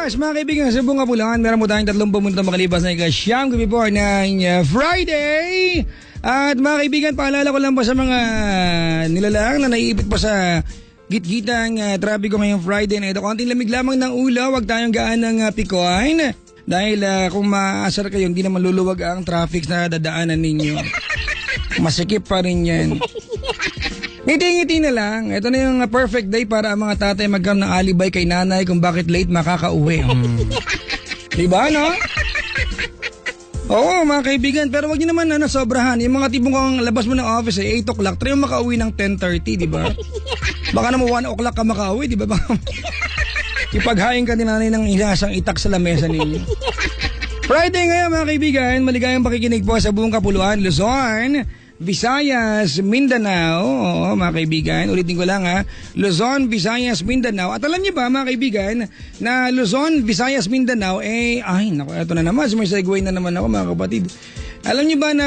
Yes, mga kaibigan, sa Bunga Pulangan, meron mo tayong 30 minuto makalipas na ikasyam gabi po ng Friday. At mga kaibigan, paalala ko lang po sa mga nilalang na naiipit po sa gitgitang trapiko ngayong Friday na ito. Konting lamig lamang ng ulo, wag tayong gaan ng pikuan. Dahil kung maasar kayo, hindi naman luluwag ang traffic na dadaanan ninyo. Masikip pa rin yan. Ngiti-ngiti na lang. Ito na yung perfect day para ang mga tatay magkaroon ng alibay kay nanay kung bakit late makakauwi. Diba, no? Oo, mga kaibigan. Pero wag nyo naman sobrahan. Yung mga tipong kung labas mo ng office 8 o'clock, try mo makauwi ng 10:30, diba? Baka naman 1 o'clock ka makauwi, diba? Ipaghain ka ni nanay ng inasang itak sa lamesa ninyo. Friday ngayon, mga kaibigan. Maligayang pakikinig po sa buong Kapuluan, Luzon, Visayas, Mindanao. Oo, mga kaibigan, ulitin ko lang Luzon, Visayas, Mindanao. At alam niyo ba, mga kaibigan, na Luzon, Visayas, Mindanao, naku, eto na naman, may segue na naman ako, mga kapatid. Alam niyo ba na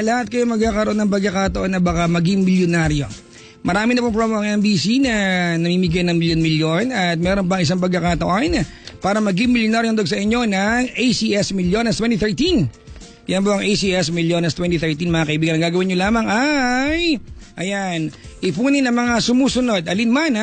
lahat kayo magkakaroon ng pagkakataon na baka maging milyonaryo? Marami na pong promo ang MBC na namimigay ng milyon-milyon at meron pa isang pagkakataon para maging milyonaryo sa inyo ng ACS Milyones 2013. Yan po ang ACS Milyones 2013, mga kaibigan. Ang gagawin nyo lamang ay, ayan, ipunin ang mga sumusunod. Alinman,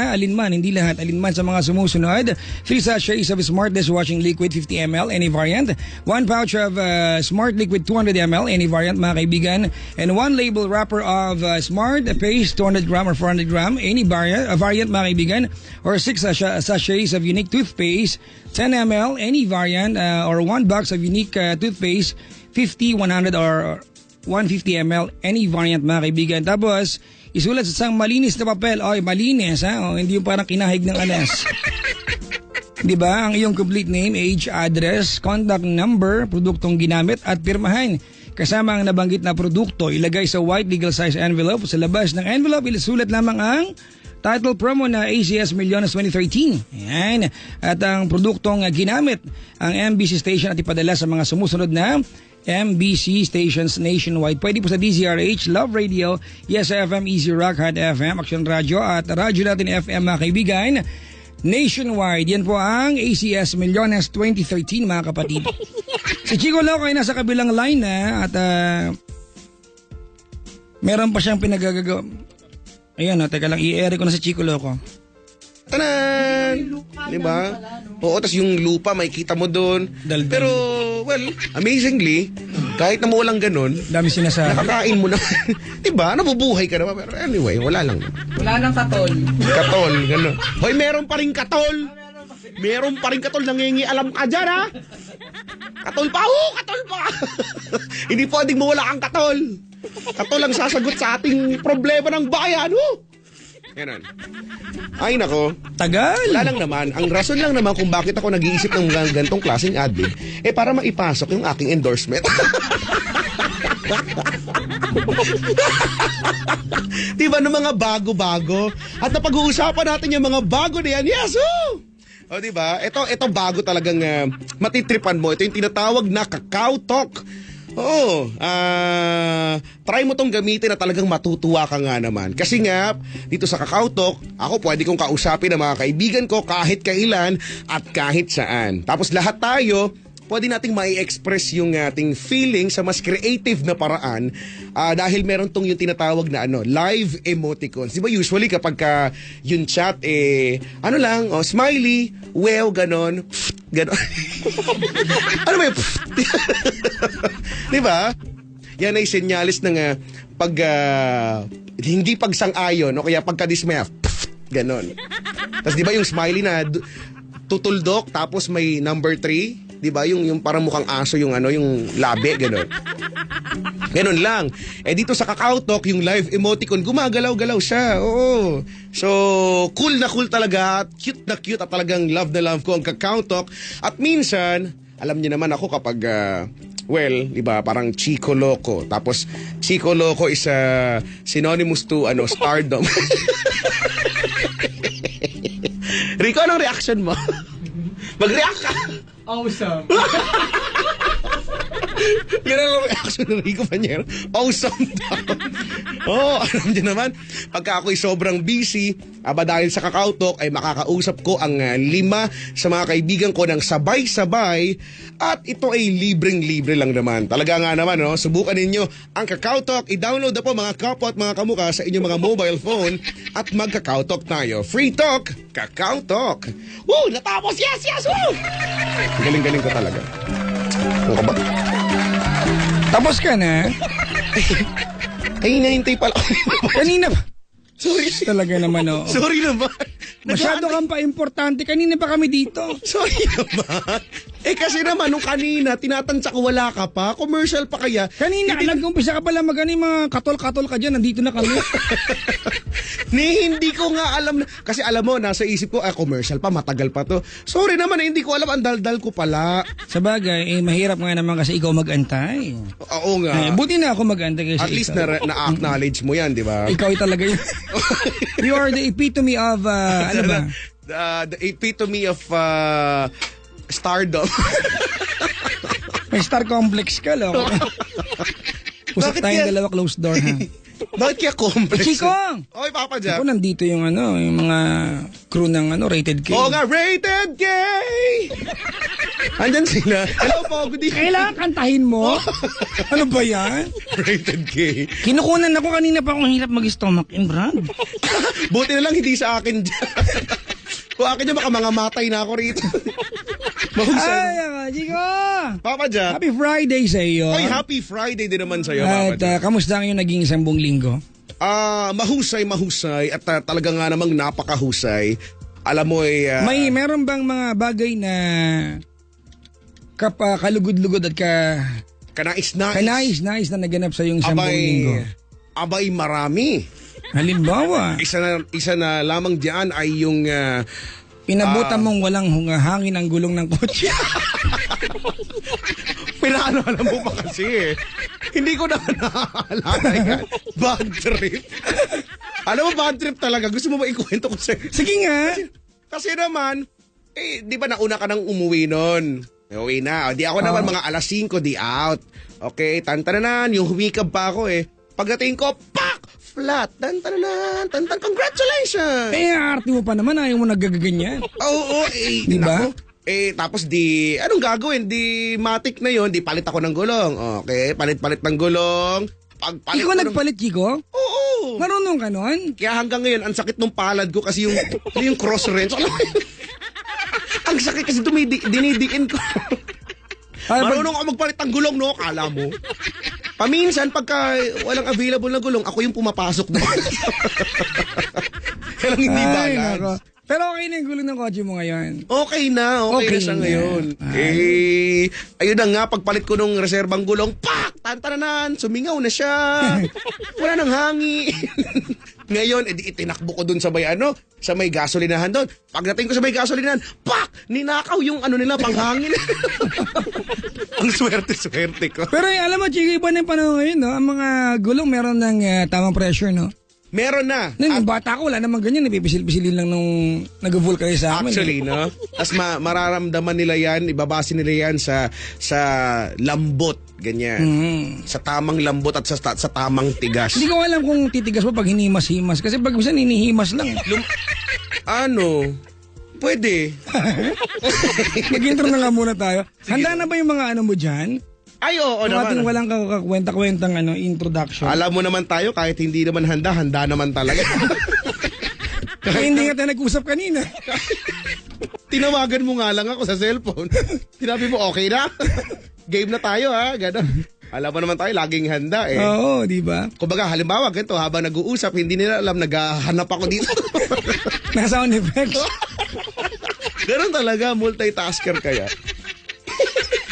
hindi lahat. Alinman sa mga sumusunod. 3 sachets of Smart Dishwashing Liquid 50 ml, any variant. 1 pouch of Smart Liquid 200 ml, any variant, mga kaibigan. And 1 label wrapper of Smart Paste 200 gram or 400 gram, any variant, mga kaibigan. Or 6 sachets of Unique Toothpaste 10 ml, any variant. Or 1 box of Unique Toothpaste 50, 100 or 150 ml, any variant, mga kaibigan. Tapos, isulat sa isang malinis na papel. Oy, malinis hindi yung parang kinahig ng alas. Diba? Ang iyong complete name, age, address, contact number, produktong ginamit at pirmahan. Kasama ang nabanggit na produkto, ilagay sa white legal size envelope. Sa labas ng envelope, isulat lamang ang title promo na ACS Milyones 2013. Ayan. At ang produktong ginamit, ang MBC station at ipadala sa mga sumusunod na MBC stations nationwide. Pwede po sa DZRH, Love Radio, Yes FM, Easy Rock, Hot FM, Action Radio at Radyo Natin FM, mga kaibigan. Nationwide, yan po ang ACS Milyones 2013, mga kapatid. Si Chico Loco ay nasa kabilang line at meron pa siyang pinagagawa. Ayan, teka lang, i-air ko na si Chico Loco. Tanan! Diba? Oo, tas yung lupa, makikita mo doon. Pero, well, amazingly, kahit na mo walang ganun, dami sinasabi. Nakakain mo naman. Diba? Nabubuhay ka naman. Pero anyway, wala lang. Wala nang katol. Katol, gano'n. Hoy, meron pa rin katol. Meron pa rin katol. Nangingialam ka dyan, ha? Katol pa, katol pa. Hindi pwedeng mawala ang katol. Katol ang sasagot sa ating problema ng bayan, Ganon. Ay nako. Tagal. Wala lang naman. Ang rason lang naman kung bakit ako nag-iisip ng ganitong klaseng admin, para maipasok yung aking endorsement. Diba ng mga bago-bago? At napag-uusapan natin yung mga bago na yan. Yes, O diba? Ito bago talagang matitripan mo. Ito yung tinatawag na Kakao Talk. Try mo tong gamitin na talagang matutuwa ka nga naman. Kasi nga, dito sa Kakao Talk, ako pwede kong kausapin ang mga kaibigan ko kahit kailan at kahit saan. Tapos lahat tayo, pwede nating mai-express yung ating feeling sa mas creative na paraan dahil meron tong yung tinatawag na live emoticons. Diba usually kapag yung chat smiley, well, ganon, ganon. Ano ba yung diba? Yan ay senyalis ng pag hindi pagsang-ayon o kaya pagkadismaya, ganon. Tapos diba yung smiley na tutuldok tapos may number 3, diba yung parang mukhang aso yung yung labi, ganon. Ganon lang. Dito sa Kakao Talk, yung live emoticon, gumagalaw-galaw siya. Oo. So, cool na cool talaga. Cute na cute at talagang love na love ko ang Kakao Talk. At minsan, alam niyo naman ako kapag, diba, parang Chico Loco. Tapos, Chico Loco is synonymous to, stardom. Rico, anong reaction mo? Mag-react ka! Awesome. Ganun ang reaction ng Rico Panyero. Awesome daw. Oo, alam niyo naman, pagka ako'y sobrang busy, dahil sa Kakao Talk ay makakausap ko ang 5 sa mga kaibigan ko ng sabay-sabay at ito ay libreng-libre lang naman. Talaga nga naman, no? Subukan ninyo ang Kakao Talk. I-download na po mga kapwa at mga kamuka sa inyong mga mobile phone at mag-Kakao Talk tayo. Free talk, Kakao Talk. Woo! Natapos! Yes! Yes! Woo! Galing-galing ko talaga. Ano ka ba? Tapos ka na? Ay, hinahintay pala. Kanina pa. Sorry. Talaga naman, oo. Sorry naman. Masyado kang pa-importante. Kanina pa kami dito. Sorry naman. Kasi naman, nung kanina, tinatansya ko wala ka pa. Commercial pa kaya. Kanina, nag-umpisa ka pala mag-ano, yung mga katol-katol ka dyan. Nandito na kami. Hindi ko nga alam na. Kasi alam mo, nasa isip ko, commercial pa, matagal pa to. Sorry naman, hindi ko alam. Ang daldal ko pala. Sa bagay, mahirap nga naman kasi ikaw mag-antay. Oo nga. Buti na ako mag-antay kasi At least na-acknowledge mo yan, di ba? Ikaw ay talaga yun. You are the epitome of, ano ba? The epitome of stardom. May star complex ka, loko. Usap Bakit tayong yan? dalawa closed door, ha? Bakit kaya complex? Chikong! Oy, Papa Jack. Ako, nandito yung yung mga crew ng rated K. Oo nga, rated gay! Andyan sila. Hello po, good evening. Kailangan kantahin mo? Ano ba yan? Rated gay. Kinukunan ako kanina pa akong hirap mag-stomach in, Brad. Buti na lang hindi sa akin dyan. Kung akin dyan, baka mga matay na ako rito. Mahusay. Ay, ako, Chico! Papa Jack. Happy Friday sa iyo. Ay, happy Friday din naman sa'yo, Papa At Jack. kamusta ang iyong naging isang buong linggo? Mahusay at talaga nga namang napakahusay. Alam mo Meron bang mga bagay na kalugod-lugod at kanais na naganap sa iyong isang buong linggo? Abay, marami. Halimbawa, Isa na lamang diyan ay yung pinabutan mong walang hangin ang gulong ng kotse. pinaalala mo pa kasi Hindi ko na naalala yan. Bad trip. Alam mo, bad trip talaga. Gusto mo ba ikwento ko sa'yo? Sige nga. Kasi naman, di ba nauna ka nang umuwi nun? Uwi na. Di ako naman mga alas 5, di out. Okay, tantananan. Yung humikab pa ako Pagdating ko, pak! Flat. Tantananan. Congratulations! Arte mo pa naman. Ayaw mo nagagaganyan. Oo, diba? Naku. Tapos anong gagawin? Matic na yon, palit ako ng gulong. Okay, palit-palit ng gulong. Pagpalit Ikaw nagpalit, Chico? Oo. Marunong ka nun? Kaya hanggang ngayon, ang sakit ng palad ko kasi yung cross wrench. Ang sakit kasi dinidiin ko. Marunong ako magpalit ng gulong, no? Kala mo. Paminsan, pagka walang available na gulong, ako yung pumapasok doon. Kaya lang hindi balance. Nako. Pero okay na yung gulong ng kotse mo ngayon. Okay na siya ngayon. Ayun na nga, pagpalit ko nung reserbang gulong, pak! Tantananan, sumingaw na siya. Wala nang hangin. Ngayon, itinakbo ko dun sa may gasolinahan doon. Pagdating ko sa may gasolinahan, pak! Ninakaw yung nila, panghangin. Ang swerte-swerte ko. Pero alam mo, Chico, iba na yung panahon ngayon, no? Ang mga gulong meron ng tamang pressure, no? Meron na. Nung bata ko, wala naman ganyan. Napipisil-pisilin lang nung nag-vulcanize sa amin. Actually, no? Tapos mararamdaman nila yan, ibabase nila yan sa lambot, ganyan. Sa tamang lambot at sa tamang tigas. Hindi ko alam kung titigas mo pag hinimas-himas. Kasi pag minsan hinihimas lang. Pwede. Mag-intro na nga muna tayo. Handa na ba yung mga mo dyan? Ay, oo Yung naman. ating walang kakwenta-kwentang introduction. Alam mo naman tayo, kahit hindi naman handa naman talaga. Kaya hindi nga tayo nag-usap kanina. Tinawagan mo nga lang ako sa cellphone. Sinabi mo, okay na? Game na tayo, ha? Ganon. Alam mo naman tayo, laging handa Oo, di ba? Kumbaga, halimbawa, ganito, habang nag-uusap, hindi nila alam, naghahanap ako dito. Nasa-sound effects. Ganon talaga, multitasker kaya.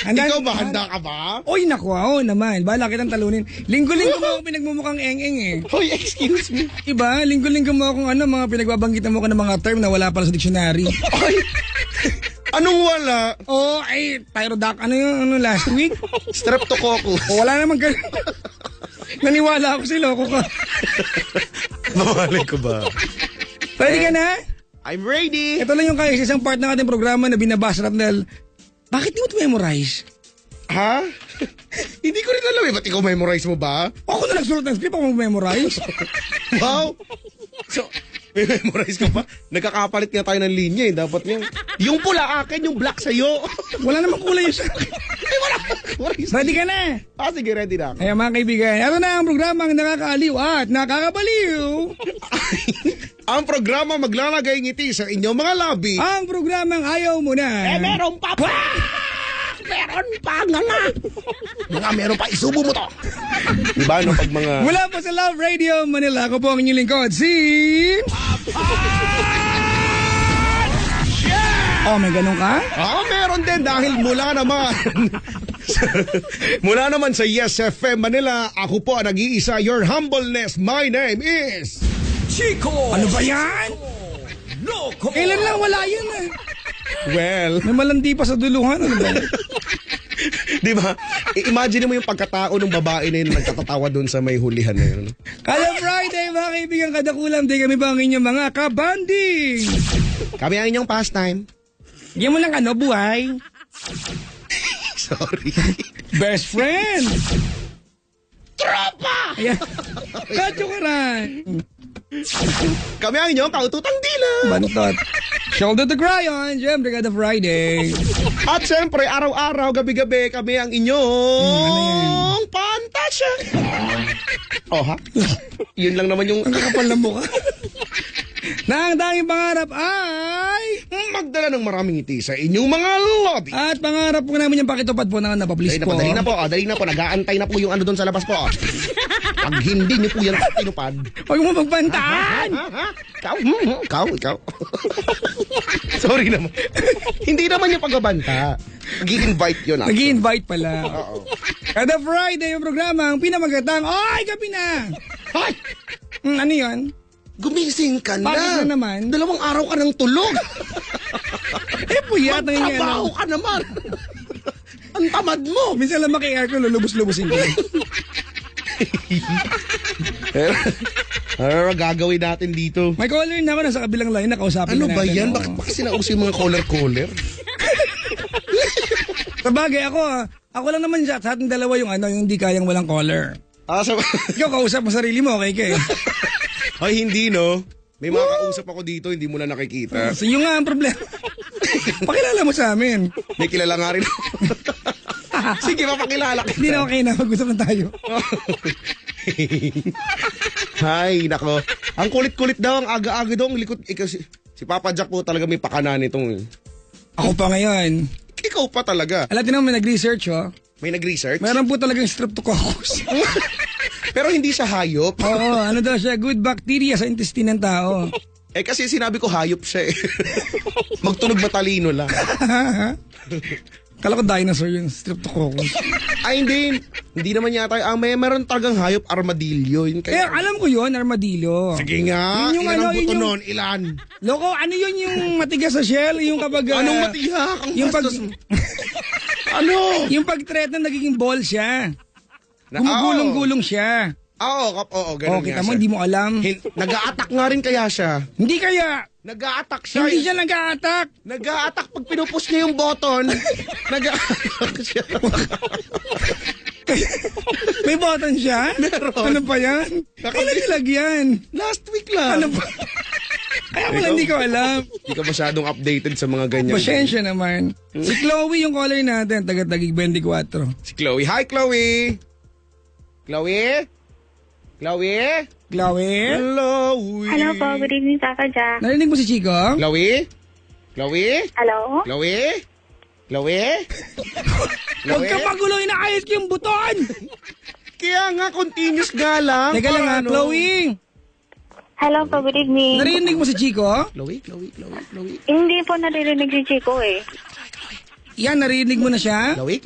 Ikaw ba, handa ka ba? Oy, naku, naman. Bala kitang talunin. Linggo-linggo mo ako pinagmumukhang eng-eng Hoy, excuse me. Iba, linggo-linggo mo akong mga pinagbabanggit mo ko ng mga term na wala pala sa dictionary. Ay, anong wala? Thyrodac, last week? Streptococcus. Wala naman ganun. Naniwala ako loko ka. Mamalay ko ba? Ready ka na? I'm ready. Ito lang yung isang part ng ating programa na binabasa natin dahil bakit di mo ito memorize? Ha? Hindi ko rin alam eh. Ba't ikaw memorize mo ba? Ako na nagsulat ng script, ako mag-memorize. Wow! So, may memorize ka pa? Nagkakapalit nga tayo ng linya eh. Dapat yan. Yung pula akin, yung black sa'yo. Wala namang kulay yun sa akin. Ay, wala. Ready ka na? Ah, sige, ready na ako. Kaya mga kaibigan, ito na ang programang nakakaaliw at nakakabaliw. Ang programa maglalagay ngiti sa inyong mga labi. Ang programang ayaw mo na. Meron pa pa! Meron pa nga nga! Mga meron pa, isubo mo to! Diba, no, pag mga... Mula po sa Love Radio Manila, ako po ang inyong lingkod, si... Oh, may ganun ka? Meron din dahil mula naman... mula naman sa Yes FM Manila, ako po ang nag-iisa, your humbleness. My name is... Chico! Ano ba yan? Loco! Kailan lang wala yun eh. Well, May malandi pa sa duluhan. Ano ba? di ba? Imagine mo yung pagkatao ng babae na yun nagtatatawa doon sa may hulihan na yun. Kada Friday, mga kaibigan, kada kulam, di kami ba ang inyong mga kabanding? Kami ang inyong pastime. Diyan mo lang ano, buhay. Sorry. Best friend. Tropa! Ayan. Kachukaran. Kami ang inyong kaututang dila. Bantot. Shoulder to cry on, syempre kada Friday. At siyempre, araw-araw, gabi-gabi, kami ang ano inyong pantasya. Oh, ha? Yun lang naman yung... Ang kakapal ng mukha. Na ang tanging pangarap ay... magdala ng maraming ngiti sa inyong mga lobby. At pangarap po namin yung pakitupad po na napaplis po. Dali na po. Nag-aantay na po yung ano doon sa labas po. Pag hindi niyo po yan tinupad. Huwag mo magpantaan! Ha? Ikaw. Sorry naman. Hindi naman yung pagbabanta. Nag-i-invite yun. Nag-i-invite pala. Oo. Kada Friday yung programa ang pinamagatang, ay, gabi na! Hay! Ano yun? Gumising ka na. Bakit na naman? 2 araw ka ng tulog. Eh, puyat na yun. Magtrabaho ka naman. Ang tamad mo. Minsan lang maki-aircon, lulubos-lubosin ko. Ano gagawin natin dito? May caller na ako, nasa kabilang line, nakausapin Ano na ba natin. yan? Oo. Bakit sinauso yung mga caller-caller? Sabagay ako lang naman siya, sa ating dalawa yung yung hindi kayang walang caller. Ikaw kausap mo sarili mo, okay ka eh. Ay, hindi no. May mga kausap ako dito, hindi mo na nakikita. So yun nga ang problema. Pakilala mo sa amin. May kilala nga rin ako. Sige, mapakilala kita. Hindi na okay na, mag-usap na tayo. Hay, nako. Ang kulit-kulit daw, ang aga-aga daw, ang likod. Ikaw, si Papa Jack po talaga may pakanan itong... Ako pa ngayon. Ikaw pa talaga. Alam mo, may nag-research May nag-research? Meron po talagang streptococcus. Pero hindi siya hayop. Oo, ano daw siya, good bacteria sa intestine ng tao. Eh kasi sinabi ko hayop siya eh. Magtunog matalino lang. Kala ko dinosaur yung streptococcus. Ay hindi. Hindi naman yata. Meron talagang hayop armadillo. Yun Eh, alam ko yun, armadillo. Sige nga. Yun yung Ilan ang ano, buto yun yung- nun? Ilan? Loko, ano yun yung matigas sa shell? Yung kapag... Anong matiyak? Ang yung pag... bastos mo. Ano? yung pag-threat na nagiging ball siya. Na- Gumugulong-gulong siya. Oo, ganun Kita nga mo, siya. hindi mo alam. Nag-a-attack nga rin kaya siya. Hindi kaya. Nag-a-attack siya. Hindi siya nag-a-attack. Nag-a-attack pag pinupus niya yung button. Nag-a-attack siya. May button siya? Meron. Ano pa yan? Kailan nilagyan? Last week lang. Ano ba? Kaya pala hindi ko alam. Hindi ka masyadong updated sa mga ganyan. Pasensya naman. Si Chloe yung caller natin, taga-tagig 24. Si Chloe. Hi, Chloe! Chloe? Chloe? Chloe? Chloe? Hello po, good evening, Papa Jack. Narinig mo si Chico? Chloe? Chloe? Hello? Chloe? Chloe? Huwag ka magulo, inaayos ko yung buton! Kaya nga, continuous nga lang. Teka lang ha, Paano? Chloe. Hello po, good evening. Narinig mo si Chico? Chloe? Hindi po naririnig si Chico eh. Yan, narinig mo na siya? Chloe?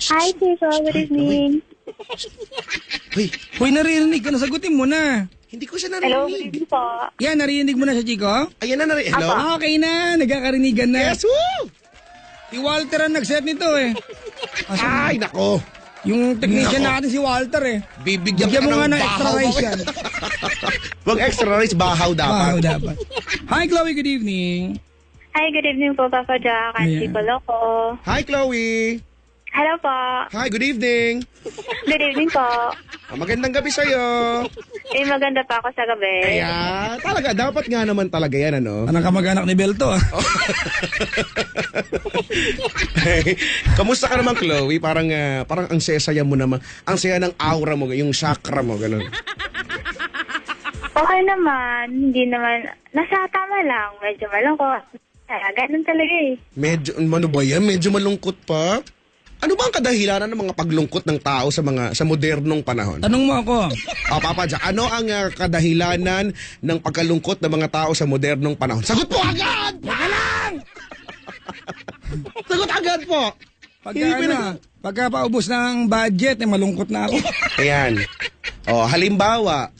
Hi, Chico, good evening. Hoy, Hoy, narinig ka na, sagutin mo na. hindi ko siya Hello, good narinig. evening po. Yan, narinig mo na siya, Chico? Ayan na narinig. Hello? Ah, okay na, nagkakarinigan na. Yes, woo! Si Walter ang nag-set nito eh. Ay, nako. Yung technician Nako. natin si Walter eh. Bibigyan Bigyan ka mo nga ng ng extra bahaw. rice yan. Wag extra rice, bahaw dapat. Wow, dapat. Hi, Chloe, good evening. Hi, good evening po, Papa Jack. I'm Ayan. Chico Loco. Hi, Chloe. Hello po. Hi, good evening. Good evening po. Magandang gabi sa'yo. Maganda pa ako sa gabi. Kaya, talaga, dapat nga naman talaga yan, ano? Anong kamag-anak ni Belto, ah? Kamusta ka naman, Chloe? Parang ang saya-saya mo naman. Ang saya ng aura mo, yung chakra mo, gano'n. Okay naman. Hindi naman. Nasa tama lang. Medyo malungkot. Ganun talaga eh. Medyo, ano ba yan? Medyo malungkot pa? Ano ba ang kadahilanan ng mga paglungkot ng tao sa modernong panahon? Tanong mo ako. Papa Jack, ano ang kadahilanan ng pagkalungkot ng mga tao sa modernong panahon? Sagot po agad! Baka lang! Sagot agad po! Pagka paubos ng budget, malungkot na ako. Ayan. Halimbawa,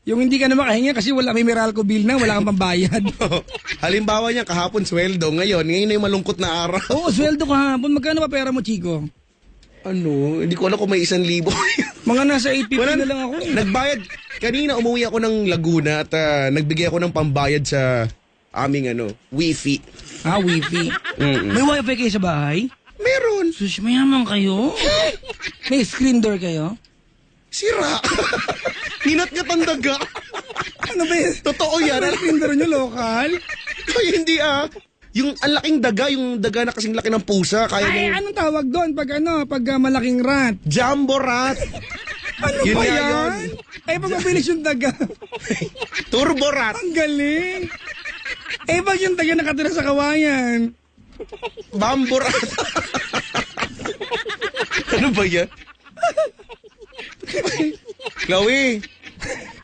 Yung hindi ka na makahinga kasi may Meralco bill na, wala kang pambayad. halimbawa niya kahapon sweldo, ngayon na yung malungkot na araw. Oo, sweldo kahapon. Magkano ba pera mo, Chico? Ano? Hindi ko alam kung may 1,000. Mga nasa 850 na lang ako. Nagbayad. Kanina umuwi ako ng Laguna at nagbigay ako ng pambayad sa aming wifi. Wifi. Mm-mm. May wifi kayo sa bahay? Meron. Sus, mayaman kayo. May screen door kayo? Sira. Hinat-ngat ang daga. Ano ba yun? Totoo yan. Ano screen door nyo, lokal? Ay, hindi Yung ang laking daga, yung daga na kasing laki ng pusa. Kaya Ay, ng anong tawag doon? Pag malaking rat? jumbo rat. Ano Yun ba nga yan? yun. Ay, pag mabilis yung daga. Turbo rat. Ang galing. Pag yung daga nakatira sa kawayan. Bambo rat. Ano ba yan? Chloe.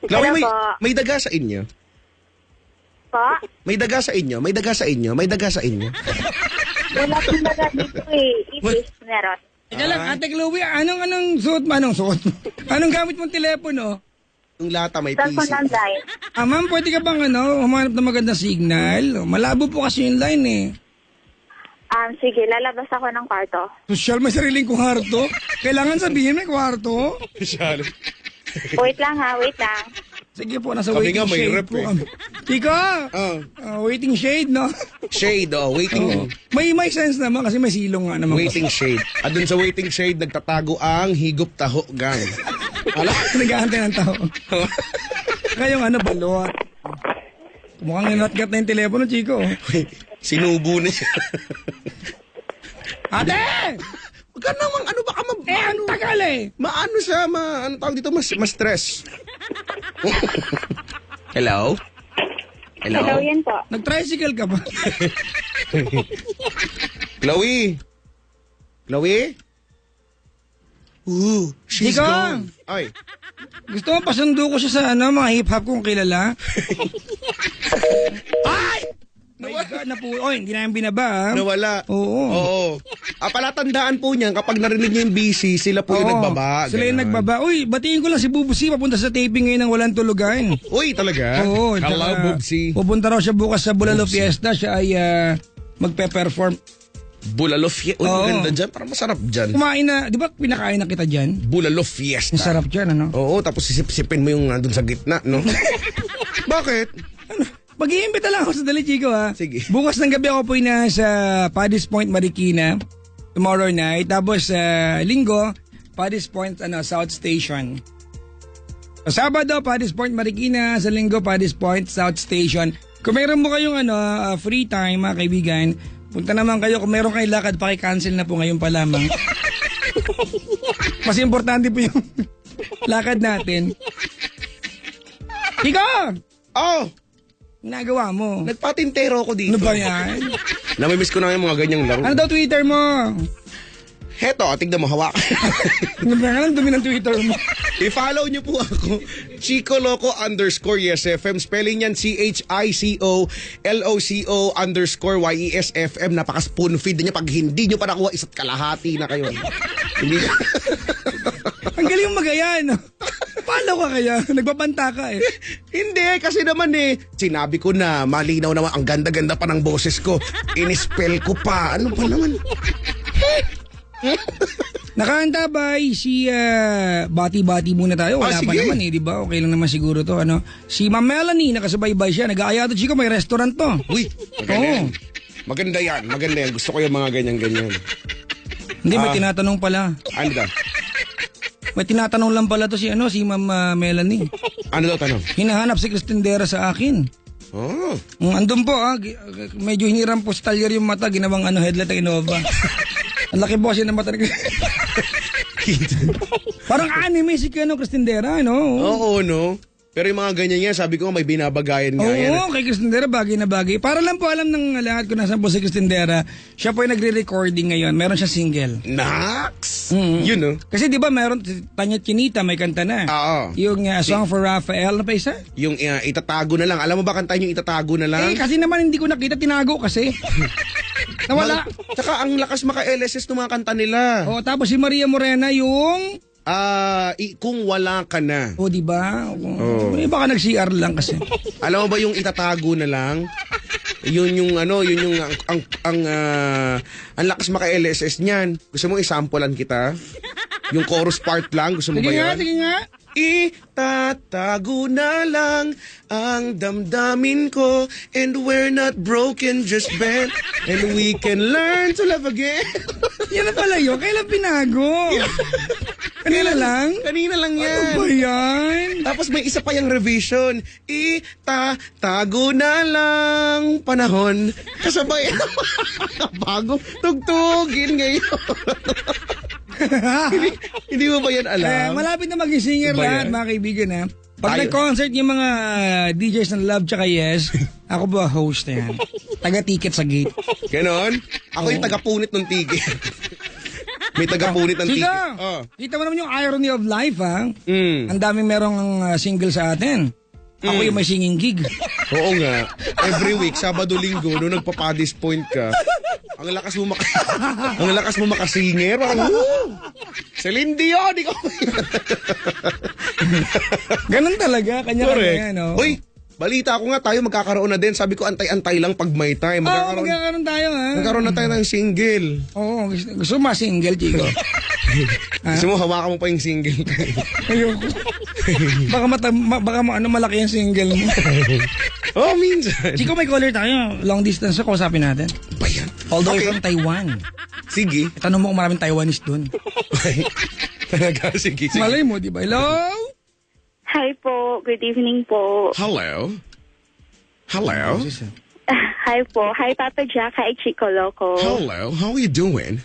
Chloe, Hello po. may daga sa inyo. Po? May daga sa inyo. May daga sa inyo. May daga sa inyo. Wala pong daga dito eh. Ibis, meron. Teka lang, Ate Chloe, anong suot mo? Anong suot mo? Anong gamit mong telepono? Yung lata may Cellphone PC. landline. Ma'am, pwede ka bang humanap ng magandang signal? Malabo po kasi yung line eh. Sige, lalabas ako ng kwarto. Social, may sariling kwarto. Kailangan sabihin may kwarto. Wait lang ha, wait lang. Sige po, nasa Kami waiting nga may shade rep po eh. kami. Chico! Waiting shade, no? Shade, waiting. May sense naman kasi may silong nga naman. Waiting shade. At dun sa waiting shade, nagtatago ang higop taho gang. Ala? Nag-aantay ng tao. Kayong balot. Mukhang ninatgat na yung telepono, Chico. Sinubo na siya. Ate! Huwag ka namang baka Ang tagal eh. Maano siya, ano tawag dito, mas stress. Hello? Hello, yan po. Nag-tricycle ka ba? Chloe? Chloe? She's Chico! gone. Ay, Gusto mo pasundo ko siya sa mga hip-hop kong kilala? Ay! My God, hindi na yung binaba, nawala. Oo. Palatandaan po niyan, kapag narinig niya yung busy, sila po yung Oo, nagbaba. Sila yung Ganon. nagbaba. Uy, batiin ko lang si Bubusi. Papunta sa taping ngayon ng walang tulugan. Uy, talaga? Oo. Hello, tsaka Bubsy. Pupunta raw siya bukas sa Bulalo Fiesta. Siya ay magpe-perform. Bulalo Fiesta. Uy, Oo. maganda dyan. Parang masarap dyan. Kumain na, di ba pinakain na kita dyan? Bulalo Fiesta. Ang sarap dyan, ano? Oo, tapos sisip-sipin mo yung nandun sa gitna, no? Bakit? Mag-iimbita lang ako sa Dali, Chico, ha? Sige. Bukas ng gabi ako po na sa Paddy's Point, Marikina. Tomorrow night. Tapos linggo, Paddy's Point, South Station. Sa Sabado, Paddy's Point, Marikina. Sa linggo, Paddy's Point, South Station. Kung meron mo kayong free time, mga kaibigan, punta naman kayo. Kung meron kayong lakad, paki-cancel na po ngayon pa lamang. Mas importante po yung lakad natin. Chico! Oh! Ginagawa mo. Nagpatintero ko dito. Ano ba yan? Namimiss ko na yung mga ganyang laro. Ano daw Twitter mo? Heto, tignan mo, hawak. Ano ba yan? Ang dumi ng Twitter mo. I-follow niyo po ako. Chico Loco _YesFM. Spelling yan CHICO_LOCO_YESFM. Napaka-spoon feed niya. Pag hindi niyo pa nakuha, isa't kalahati na kayo. Hindi. Ang galing mo magayan. Paano ka kaya? Nagbabanta ka eh. Hindi, kasi naman sinabi ko na, malinaw naman, ang ganda-ganda pa ng boses ko. In-spell ko pa. Ano pa naman? Nakaantabay si bati-bati muna tayo. Wala pa sige. naman di ba? Okay lang naman siguro to. Si Ma'am Melanie, nakasubaybay siya. Nag-aaya to, Chico, may restaurant to. Uy, maganda yan. Oo. Maganda yan. Maganda yan. Gusto ko yung mga ganyan-ganyan. Hindi, may tinatanong pala. Ano daw? May tinatanong lang pala to si Ma'am Melanie. Ano daw tanong? Hinahanap si Cristendera sa akin. Oh. Andun po medyo hiniram po sa talyer yung mata, ginawang headlight ng Innova. Ang laki po kasi ng mata ni Parang anime si Cristendera, no? Oo, no? Pero yung mga ganyan yan, sabi ko may binabagayan nga yan. Oo, kay Cristendera bagay na bagay. Para lang po alam ng lahat kung nasan po si Cristendera, siya po yung nagre-recording ngayon. Meron siya single. Nax! Mm. Yun, no? Kasi di ba meron, Tanya Chinita, may kanta na. Oo. Yung Song for Rafael, ano pa isa? Yung itatago na lang. Alam mo ba kantahin yung itatago na lang? Kasi naman hindi ko nakita, tinago kasi. Nawala. Tsaka ang lakas maka-LSS ng mga kanta nila. O, tapos si Maria Morena yung... Kung wala ka na. O, di ba? Baka nag-CR lang kasi. Alam mo ba yung itatago na lang? Yun yung ang lakas maka-LSS niyan. Gusto mo i-samplean kita? Yung chorus part lang, gusto mo ba yan? Sige nga. Itatago na lang ang damdamin ko, and we're not broken, just bent, and we can learn to love again. Yan na pala yun. Kailan pinago? Kanina lang? Kanina lang yan. Ano ba yan? Tapos may isa pa yung revision. Itatago na lang panahon. Kasabay. Bago tugtugin ngayon. hindi mo ba yan alam? Malapit na maging singer Ba lahat, yan? mga kaibigan ha. Pag Tayo. nag-concert yung mga DJs ng Love tsaka Yes, ako ba host na yan? Taga-ticket sa gate. Ganon? Ako yung tagapunit ng ticket. May tagapunit ng ticket. Sika, kita mo naman yung irony of life ha. Mm. Ang daming merong single sa atin. Ako yung may singing gig. Oo nga. Every week, Sabado, Linggo, nung nagpa-padis point ka, ang lakas mo makasinger. Parang, Celine Dion, di ko. Ganun talaga, kanya-kanya, no? Uy, balita ko nga tayo magkakaroon na din. Sabi ko, antay-antay lang pag may time. Magkakaroon tayo, ha? Magkakaroon na tayo ng single. Oo, gusto mo single, Chico? Gusto mo, hawakan mo pa yung single. Ayoko. baka malaki yung single mo. Oh, minsan. Chico, may caller tayo. Long distance ako, usapin natin. Ba yan? All the way Okay. from Taiwan. Sige. Tanong mo kung maraming Taiwanese dun. Talaga, sige. Malay mo, di ba? Hello? Hi po. Good evening po. Hello? Hello? Hi po. Hi, Papa Jack. Hi, Chico Loco. Hello? How are you doing?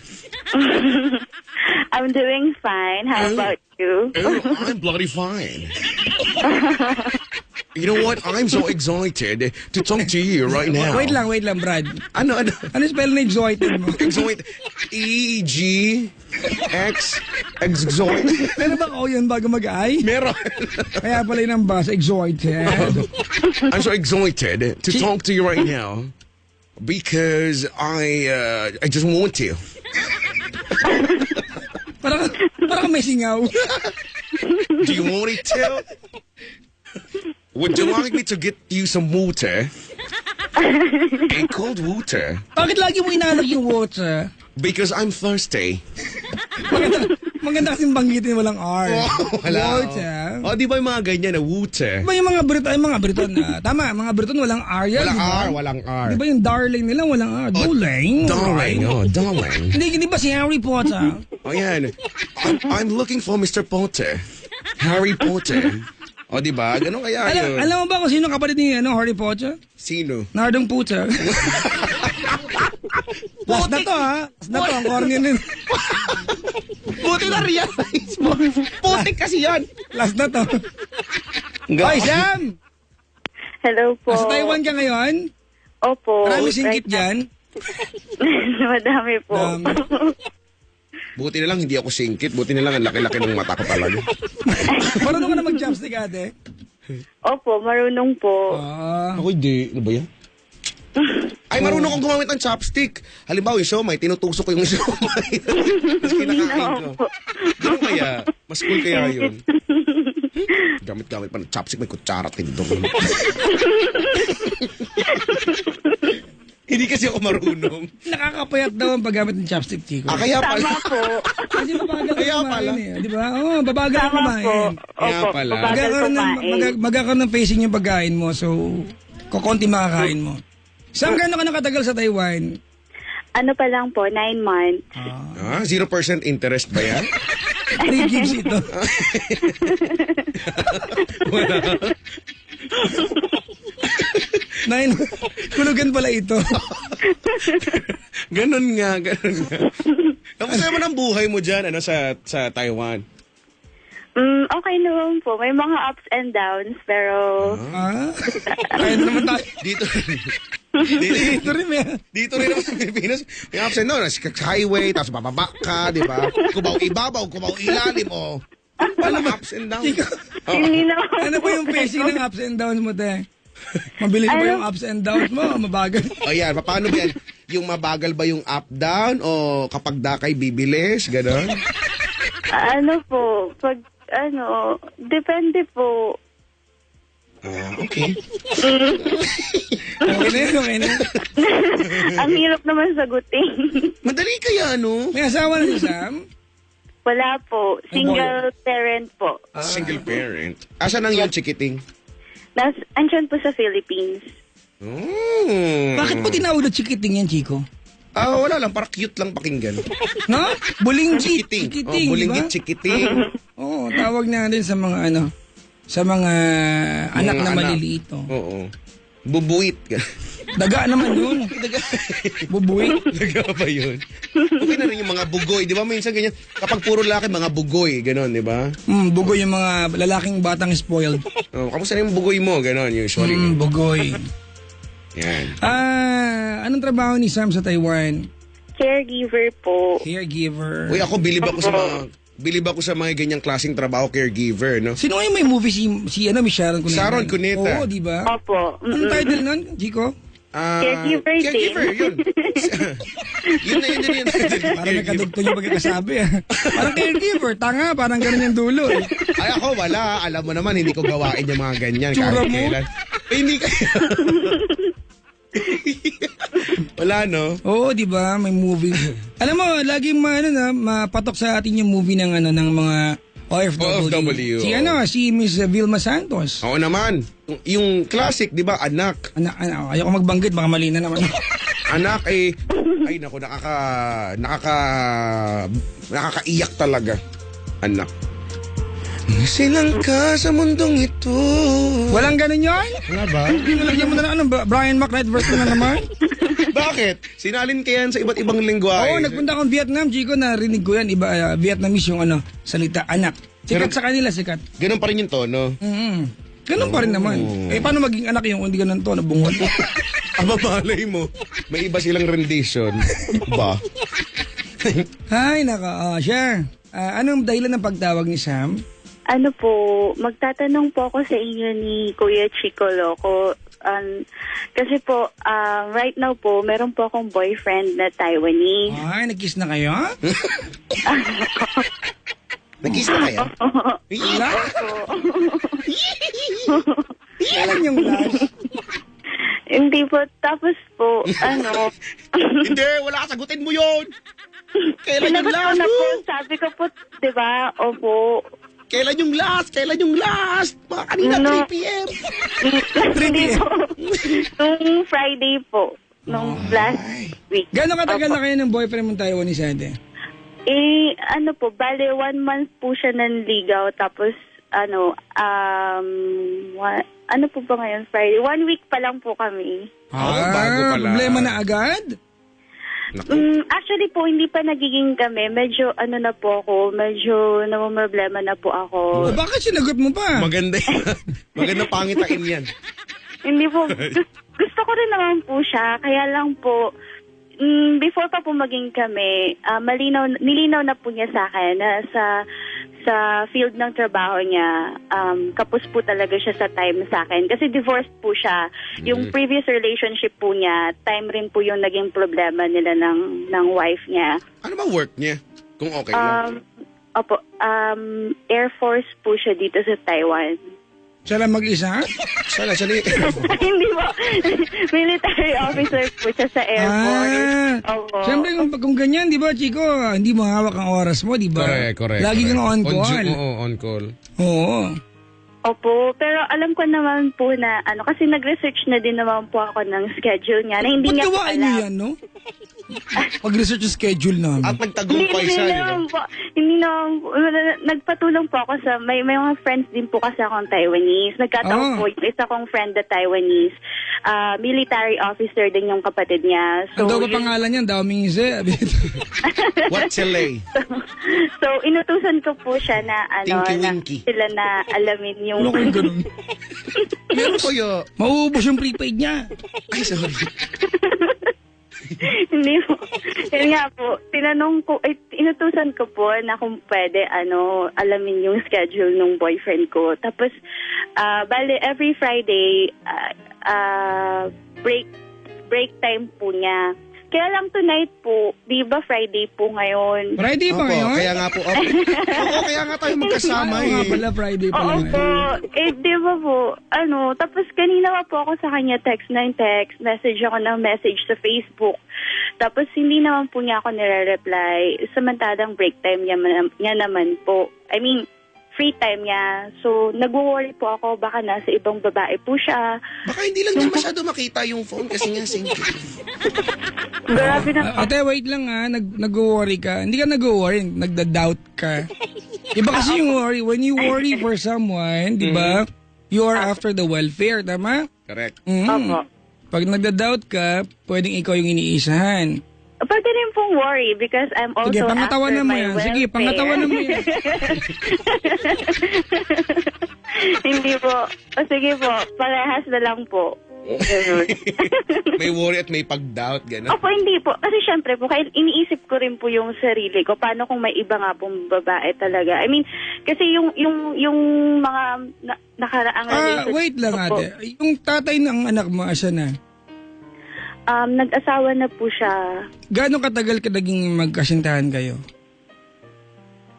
I'm doing fine. How about you? Oh, I'm bloody fine. You know what? I'm so excited to talk to you right now. Wait lang, Brad. Ano? Ano spell na exoited mo? Exoit. E-G-X. Exoit. Meron ba ako yun bago mag-I? Meron. Kaya pala yun ang basa, exoited. I'm so excited to talk to you right now because I just want to. Parang may singaw. Do you want it to? Would you like me to get you some water? A cold water. Bakit lagi mo inalok yung water? Because I'm thirsty. Maganda kasing banggitin walang R. Water. Oh, di ba yung mga ganyan na water? Di ba yung mga Briton na, tama, mga Briton walang R yan, Walang di ba? R, walang R. Di ba yung darling nila walang R? Darling. Darling. Hindi ba si Harry Potter? Oh, yan. I'm looking for Mr. Potter. Harry Potter. O, di ba? Ganun kaya yun. Alam mo ba kung sino kapatid ni Harry Potter? Sino? Nardong Potter. Last na to, ha? Last na to, ang corny nun. Buti na realize mo. Putik kasi yan. Last na to. Hoy, Sam! Hello po. Nasa Taiwan ka ngayon? Opo. Marami singkit dyan? Madami po. Dami. Buti na lang hindi ako singkit. Buti na lang ang laki-laki ng mata ko talaga. Marunong ka na mag-chopstick, ate? Opo, marunong po. Ako hindi. Ano ba yan? Ay, marunong akong gumamit ng chopstick. Halimbawa, yung siomay, tinutusok ko yung siomay. Tapos kinakain ko. Ganun kaya? Mas cool kaya yun. Gamit-gamit pa ng chopstick, may kutsara, tindong. Hindi kasi ako marunong. Nakakapayat daw ang paggamit ng chopstick, Chico. Kaya pala. Tama po. Kasi babagal ka Kaya kumain pala. eh. Di ba? Oo, babagal ka Tama po. kumain. Kaya Opo, pala. bagal kumain. Magkakaroon ng facing yung pagkain mo. So, kukunti makakain mo. Sam, gano'n ka nakatagal sa Taiwan? Ano pa lang po, 9 months. 0% interest ba yan? 3 gigs ito. Wala. 9, kulugan pala ito. Ganun nga. Tapos naman ang buhay mo dyan, sa Taiwan. Okay naman po. May mga ups and downs, pero... Kaya naman tayo. Dito Dito rin may... Dito rin naman sa Pilipinas, may ups and downs. Highway, tapos bababa ka, di ba? Kubaw ibabaw, kubaw ilalim, oh. Ano ba? Ups and downs. Hindi naman Ano ba yung pacing ng ups and downs mo, te? Mabilis ba yung ups and downs mo? Mabagal? O yan, paano ba yan? Yung mabagal ba yung up-down o kapag dakay bibilis, gano'n? Ano po, depende po. Okay. Okay na yun, okay na yun. Ang hirap naman sagutin. Madali kaya, May asawa na si Sam? Wala po. Single parent po. Single parent. Asan ang yung chikiting? Andyan po sa Philippines. Bakit po tinawag na chikiting yan, Chico? Wala lang. Para cute lang pakinggan. No? Bulinggit. Chikiting. Chikiting, Bulinggit, diba? chikiting. Oo, tawag na din sa mga sa mga anak na maliliit. Oo. Bubuit. Daga naman yun. Bubuit. Daga ba yun? Okay na rin yung mga bugoy. Di ba minsan ganyan? Kapag puro lalaki, mga bugoy. Ganon, di ba? Bugoy yung mga lalaking batang spoiled. Kamusta na yung bugoy mo? Ganon, usually. Bugoy. Yan. Anong trabaho ni Sam sa Taiwan? Caregiver po. Caregiver. Uy, ako bilib ako sa mga ganyang klaseng trabaho, caregiver, no? Sino yung may movie si Miss Sharon Cuneta? Sharon Cuneta. Oo, di ba? Opo. Anong title nun, Chico? Caregiver din. Caregiver, yun. yun. Parang nagkadugtong yung pagkakasabi. Parang caregiver, tanga, parang ganun yung dulo. Ay, ako, wala. Alam mo naman, hindi ko gawain yung mga ganyan. Tsura kahit mo? kailan. Hindi kaya. Wala, no? Oo, di ba? May movie. Alam mo, lagi mapatok sa atin yung movie ng ng mga OFW. OFW. Si Miss Vilma Santos. Oo naman. Yung classic, di ba, anak. Ayoko magbanggit, baka mali na naman. Anak ay naku, nakakaiyak talaga. Anak. Silang ka sa mundong ito. Walang ganun yun? Wala ba? Nalagyan mo na Brian McKnight verse na naman? Bakit? Sinalin ka yan sa iba't ibang lingwahe. Oo, nagpunta akong Vietnam, Chico, narinig ko yan. Iba, Vietnamese yung salita, anak. Sikat sa kanila, sikat. Ganun pa rin yung tono. Ganun pa rin naman. Paano maging anak yung hindi ganun to, nabungot? Malay mo. May iba silang rendition. Ba? Ay, siya. Anong dahilan ng pagtawag ni Sam? Ano po, magtatanong po ako sa inyo ni Kuya Chico Loco. Kasi po, right now po, meron po akong boyfriend na Taiwanese. Ay, nag-kiss na kayo? Nag-kiss na kayo? Wala? Kailan yung last? Hindi po, tapos po, Hindi, wala, sagutin mo yun. Kailan yung sinagot ko last? na po, sabi ko po, diba, opo. Kailan yung last? Baka kanina, No. 3 p.m. Hindi po. Nung Friday po, nung last week. Gano'ng katagal na Opo. kayo ng boyfriend mong Taiwanese ate? Ano po, bale 1 month po siya nanligaw, tapos, ano po ba ngayon, Friday? 1 week pa lang po kami. bago pala. Problema na agad? Actually po, hindi pa nagiging kami. Medyo, na po ako, medyo namumroblema na po ako. Bakit sinagot mo pa? Maganda yan. Maganda pangitain yan. Hindi po, gusto ko rin naman po siya, kaya lang po, before pa po maging kami, nilinaw na po niya sa akin na sa field ng trabaho niya, kapos po talaga siya sa time sa akin. Kasi divorced po siya. Yung previous relationship po niya, time rin po yung naging problema nila ng wife niya. Ano ba work niya? Kung okay lang. Opo, Air Force po siya dito sa Taiwan. Siya lang mag-isa? Sana. Hindi po. Military officer po siya sa Air Force. Opo. Siyempre kung ganyan, di ba, Chico, hindi mo hawak ang oras mo, di ba? Correct. Lagi kang on call. On call. Oo. Opo, pero alam ko naman po na, kasi nag-research na din naman po ako ng schedule niya na hindi Ba't niya po gawain niyo alam. yan, no? Pag-research yung schedule namin. At nagtagumpay siya, di ba? Hindi naman po. Nagpatulong po ako sa, may mga friends din po kasi akong Taiwanese. Nagkataon po, yung isa kong friend na Taiwanese, military officer din yung kapatid niya. Ang daw ba pangalan niyan? Dao Mingze? What Chile? So, inutusan ko po siya na, Tinky na Winky. sila na alamin yung... Ano kayo ganun? Meron ko yun. Mauubos yung prepaid niya. Ay, sorry. Hindi po. Yun nga po, tinanong ko, inutusan ko po na kung pwede, alamin yung schedule ng boyfriend ko. Tapos, bale, every Friday, break time po niya. Kaya lang tonight po, di ba Friday po ngayon? Friday pa Opo, ngayon? kaya nga po. Oo, kaya nga tayo magkasama Oo nga eh. pala, Friday pa Oo ngayon. po. Di ba po, tapos kanina pa po ako sa kanya text, message ako ng message sa Facebook. Tapos hindi naman po niya ako nire-reply. Samantalang break time niya naman po. I mean, free time niya. So, nag-worry po ako, baka nasa ibang babae po siya. Baka hindi lang niya masyado makita yung phone kasi nga sensitive. Grabe na. Ate, wait lang nag-worry ka. Hindi ka nag-worry, nagda-doubt ka. Iba kasi yung worry. When you worry for someone, di ba, you are after the welfare, tama? Correct. Opo. Pag nagda-doubt ka, pwedeng ikaw yung iniisahan. Pwede rin pong worry because I'm also Sige, pangatawanan after mo my yan. welfare. Sige, pangatawanan mo yan. Hindi po. O sige po, parehas na lang po. Ganun. May worry at may pag-doubt, gano'n. Opo, hindi po. Kasi syempre po, iniisip ko rin po yung sarili ko. Paano kung may iba nga pong babae talaga? I mean, kasi yung mga nakaraang relationship. Wait lang Opo. ate. Yung tatay ng anak mo, asa na? Nag-asawa na po siya Gaano katagal ka naging magkasintahan kayo?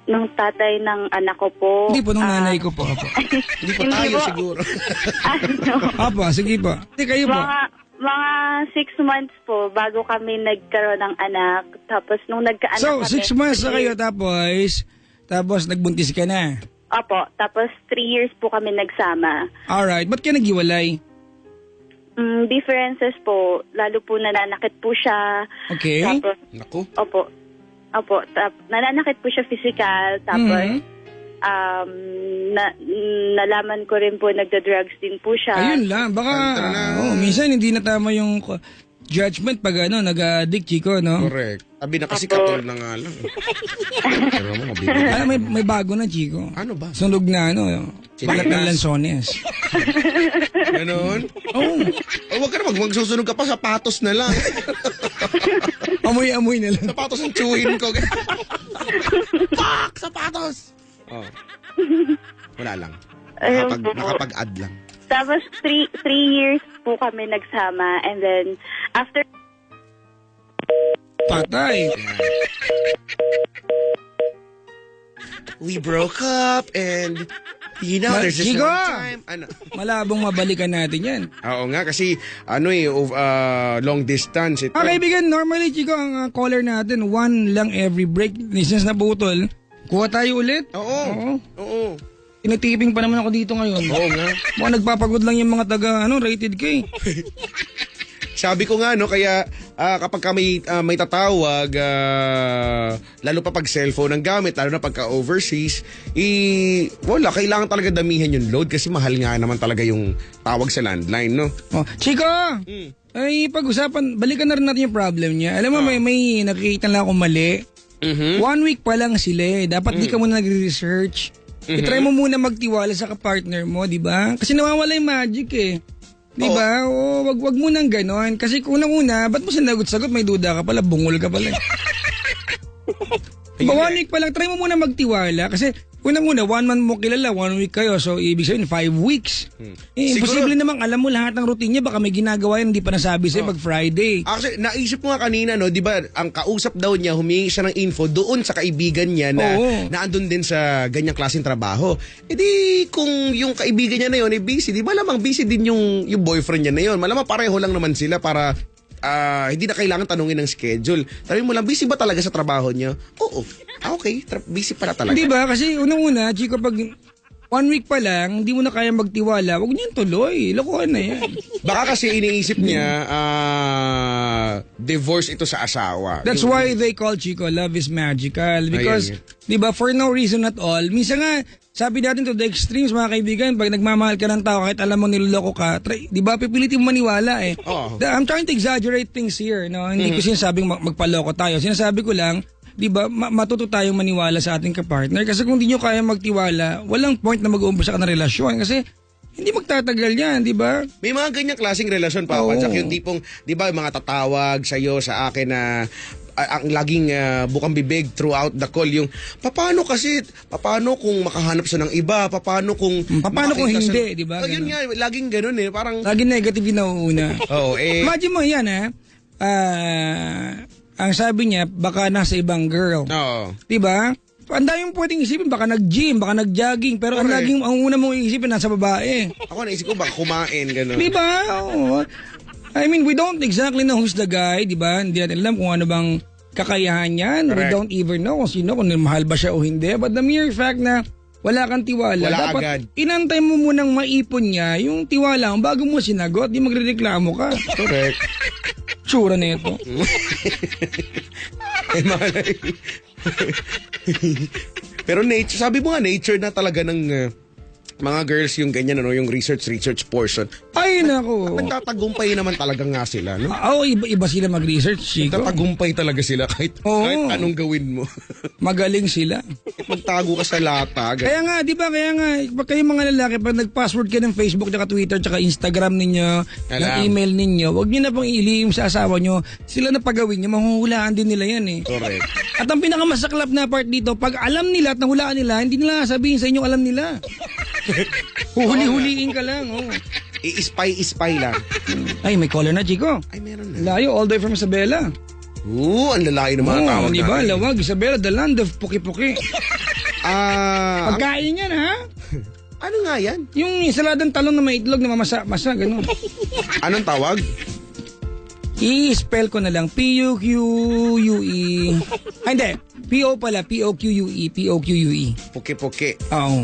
ng tatay ng anak ko po. Hindi po, nung nanay ko po. Apo. Hindi po Hindi tayo po. siguro. Apo, sige po. Hindi kayo po. Mga 6 months po bago kami nagkaroon ng anak. Tapos nung nagkaanak So, kami. 6 months na kayo tapos nagbuntis ka na. Opo, tapos 3 years po kami nagsama. Alright, ba't ka naghiwalay? Differences po, lalo po nananakit po siya. Okay. Tapos, Naku. opo, nananakit po siya physical. Tapos, nalaman ko rin po nagda-drugs din po siya. Ayun lang, baka minsan hindi na tama yung judgment pag nag-addict, Chico, no? Correct. Sabi na kasi katol na nga lang. Pero mo, mabibig. May bago na, Chico. Ano ba? Sunog na, balat ng Chinelas. lansones. Ganon? Oo. Oh, wag ka na, magsusunog ka pa, sapatos na lang. Amoy-amoy na lang. Sapatos ang chewin ko. Fuck! Sapatos! Oh. Wala lang. Ayun po. Nakapag-add lang. Tapos 3 years po kami nagsama and then after Patay. We broke up and there's just Chico! one time. Ano? Malabong mabalikan natin yan. Oo nga kasi long distance ito. Kaibigan, normally, Chico, ang caller natin, 1 lang every break. Since naputol, kuha tayo ulit. Oo. Tinatiping pa naman ako dito ngayon. Oo nga. Mukhang nagpapagod lang yung mga taga rated K. Sabi ko nga kaya kapag ka may tatawag lalo pa pag cellphone ang gamit, lalo na pagka overseas, wala, kailangan talaga damihan yung load kasi mahal nga naman talaga yung tawag sa landline, no? Oh, Chico! Ay, pag-usapan, balikan na rin natin yung problem niya. Alam mo, may nakikita lang akong mali. 1 week pa lang sila. Dapat di ka muna nagre-research. I-try mo muna magtiwala sa kapartner mo, di ba? Kasi nawawala yung magic eh. Di ba? O, wag mo nang ganon. Kasi kung una, ba't mo sinagot-sagot? May duda ka pala, bungol ka pala. Diba, 1 week pa lang, try mo muna magtiwala. Kasi unang-una, 1 month mo kilala, 1 week kayo. So, ibig sabihin, 5 weeks. Imposible namang alam mo lahat ng routine niya. Baka may ginagawa yan, hindi pa nasabi sa'yo pag Friday. Actually, naisip ko nga kanina, di ba, ang kausap daw niya, humingi siya ng info doon sa kaibigan niya na andun din sa ganyang klaseng trabaho. E di, kung yung kaibigan niya na yun, busy, di ba lamang busy din yung boyfriend niya na yun. Malamang pareho lang naman sila para hindi na kailangan tanungin ng schedule. Tanungin mo lang, busy ba talaga sa trabaho niya? Oo. Okay, busy pala talaga. Di ba? Kasi unang-una, Chico, pag 1 week pa lang, hindi mo na kaya magtiwala, huwag niyan tuloy. Lokohan na yan. Baka kasi iniisip niya, divorce ito sa asawa. That's why they call Chico love is magical. Because, di ba, for no reason at all, minsan nga, sabi natin to the extremes, mga kaibigan, pag nagmamahal ka ng tao, kahit alam mo niloloko ka, di ba, pipilitin mo maniwala eh. Oo. I'm trying to exaggerate things here, no? Hindi ko sinasabing magpaloko tayo. Sinasabi ko lang, di ba, matuto tayong maniwala sa ating kapartner. Kasi kung di nyo kaya magtiwala, walang point na mag-uumpisa ka ng relasyon. Kasi, hindi magtatagal yan, di ba? May mga ganyang klaseng relasyon, Papa. Oo. Tsaka yung tipong, di ba, mga tatawag sa'yo, sa akin na ang laging bukang bibig throughout the call, yung paano kung makahanap siya ng iba, paano kung Paano kung makita hindi, siya- di ba? Oh, yun nga, laging ganun eh, parang Lagi negative yung nauuna. oo, Imagine mo yan, ha? Ang sabi niya, baka nasa ibang girl. oo. Diba? Ang dami mong pwedeng isipin, baka nag-gym, baka nag-jogging, pero Correct. ang una mong isipin, nasa babae. Ako naisip ko baka kumain ganun. Diba? Oo. I mean, we don't exactly know who's the guy, diba? Hindi natin alam kung ano bang kakayahan yan. We Correct. don't even know kung sino, kung mahal ba siya o hindi. But the mere fact na wala kang tiwala, Wala dapat agad. inantay mo munang maipon niya yung tiwala mo bago mo sinagot, di magrereklamo ka. Correct. Tsura na ito. Eh, malay. Pero nature, sabi mo nga, nature na talaga ng mga girls yung ganyan, ano, yung research portion. Ay, nako. Nagtatagumpay naman talaga nga sila, no? Oo, iba sila mag-research, Chico. Nagtatagumpay talaga sila kahit anong gawin mo. Magaling sila. Magtago ka sa lata. Kaya nga, di ba, pag kayo mga lalaki, pag nag-password kayo ng Facebook, tsaka Twitter, tsaka Instagram ninyo, ng Alam. email ninyo, wag nyo na pang ilihim sa asawa nyo. Sila na pagawin nyo, mahuhulaan din nila yan eh. Correct. At ang pinakamasaklap na part dito, pag alam nila at nahulaan nila, hindi nila sabihin sa inyo alam nila. Huhuli-huliin ka lang. Oh. I-spy lang. Ay, may caller na, Chico. Ay, meron na. Layo, all the way from Isabela. Ang lalaki ng mga tawag di ba? natin. Lawag, Isabela, the land of puki-puki. Pagkain yan, ha? Ano nga yan? Yung saladang talong na may itlog na mamasa-masa, gano'n. Anong tawag? I-spell ko na lang, P-U-Q-U-E. Ay, hindi. P-O pala, P-O-Q-U-E, P-O-Q-U-E. Puki-puki. Oo.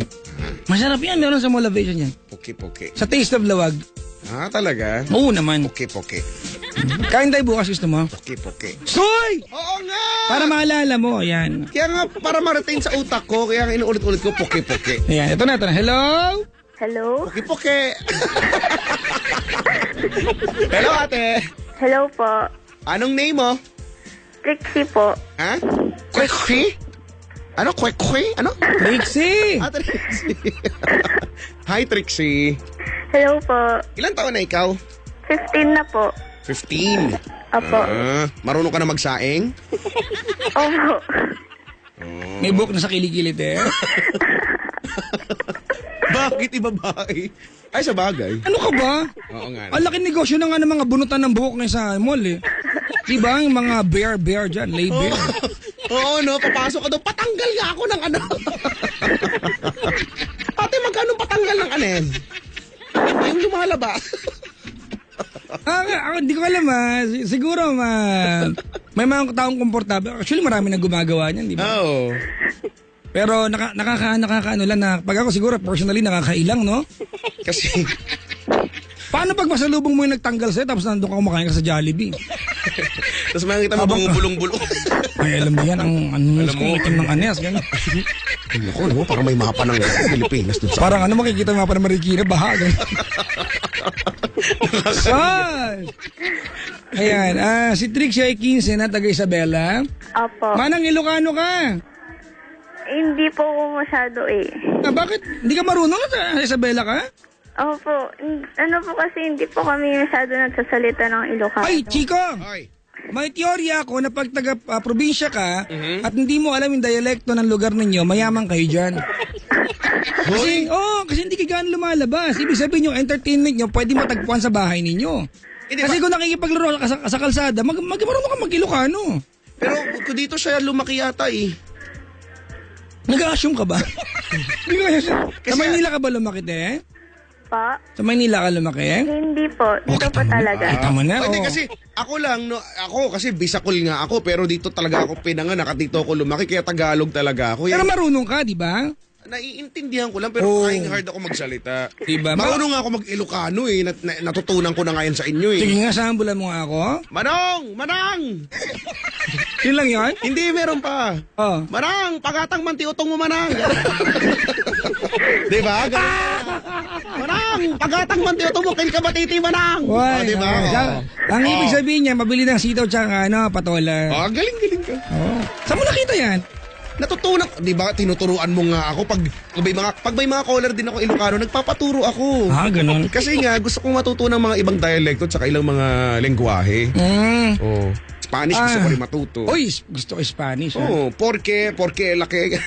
Masarap yan, meron sa Molavation yan. Puki-puki. Sa Taste of Lawag. Talaga? Oo naman. Puki-puki. Kain tayo bukas, gusto mo? Puki-puki. Soy! Oo nga! Para maalala mo, yan. Kaya nga, para ma-retain sa utak ko, kaya nga inuulit-ulit ko, puki-puki. Ayan, ito na. Hello? Hello? Puki-puki! Hello, ate! Hello po. Anong name mo? Trixie po. Ha? Kwekwi? Ano? Kwekwi? Ano? Trixie! Trixie. Hi, Trixie. Hello po. Ilan taon na ikaw? 15 na po. 15. Apo. Marunong ka na magsaing? Opo. May book na sa kilikilid eh. Bakit ibabae? Ay, sa bagay. Ano ka ba? Oo nga. Ang laki negosyo na nga ng mga bunutan ng buhok ngayon sa mall eh. Diba? Yung mga bear dyan, lay bear. Oo, no? Papasok ka doon. Patanggal nga ako ng ano. Ate, magkano patanggal ng ano yan? Yung lumalabas. Hindi ko alam siguro may mga taong komportable. Actually, marami na gumagawa niyan, di ba? Oo. Pero nakakaano lang na pag ako siguro personally nakakailang, no? Kasi, Paano pag masalubong mo yung nagtanggal sa'yo tapos nandun ka kumakain ka sa Jollibee? tapos makikita mo bumubulong-bulong. Ay, alam mo yan, ang Alam mo. itim ng anes, gano'n. Naku, parang may mapa ng Pilipinas dun sa... Parang ano makikita mo pa ng Marikina, baha, gano'n. Son! Ayan, si Trixie ay 15 na, taga Isabela. Opo. Manang Ilocano ka. Hindi po ako masyado eh. Bakit? Hindi ka marunong sa Isabela ka? Opo. Ano po kasi hindi po kami masyado nagsasalita ng Ilocano. Ay, Chico! Ay. May teorya ako na pag taga-probinsya ka at hindi mo alam yung dialekto ng lugar ninyo, mayaman kayo dyan. Kasi hindi ka gano'n lumalabas. Ibig sabihin yung entertainment nyo, pwede matagpuan sa bahay ninyo. Kasi kung nakikipaglaro ka sa kalsada, marunong ka mag-Ilocano. Pero kung dito siya lumaki yata eh. Nag-assume ka ba? Hindi ko assume. Sa Maynila ka ba lumaki, te? Pa? Sa Maynila ka lumaki? Hindi po. Dito po talaga. Kita mo na, Hindi oo. kasi ako lang, no, ako kasi Bisacol nga ako pero dito talaga ako pinanganak at dito ako lumaki kaya Tagalog talaga ako. Pero marunong ka, di ba? Naiintindihan ko lang, pero Oo. trying hard ako magsalita. Diba? Marunong nga ako mag-Ilocano eh. Natutunan ko na ngayon sa inyo eh. Sige nga, sambulan mo nga ako. Manong! Manang! Yun lang yun? Hindi, meron pa. Oh. Manang! Pagatang mantiutong mo, Manang! Diba? Ganun. Manang! Pagatang mantiutong mo, kain ka matiti, Manang! Why? Diba? Ang ibig sabihin niya, mabili ng sitaw tsaka patola. Galing-galing ka. Oh. Saan mo nakita yan? Natutunan, di ba, tinuturuan mo nga ako pag may mga caller din ako Ilocano, nagpapaturo ako. Ganun. Kasi nga, gusto kong matutunan ng mga ibang dialekto at ilang mga lengguwahe. Oh. Spanish gusto ko rin matuto. Uy, gusto ko Spanish. Oh, porque laki.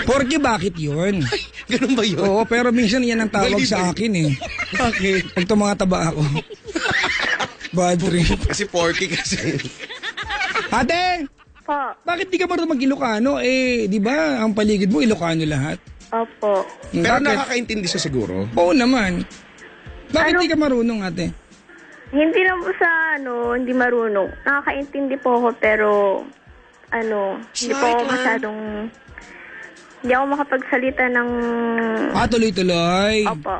Porque bakit yun? Ganun ba yun? Oo, pero minsan yan ang tawag Bali- sa akin eh. Bakit? Pag tumataba ako. Bad trip. Kasi porky kasi. Ate! Po. Bakit di ka marunong mag-Ilocano? Di ba, ang paligid mo Ilocano lahat? Opo. Pero Bakit? nakakaintindi siya siguro. Oo naman. Bakit di ka marunong, ate? Hindi na po sa hindi marunong. Nakakaintindi po ako pero hindi po ako masyadong hindi ako makapagsalita ng Tuloy-tuloy. Opo.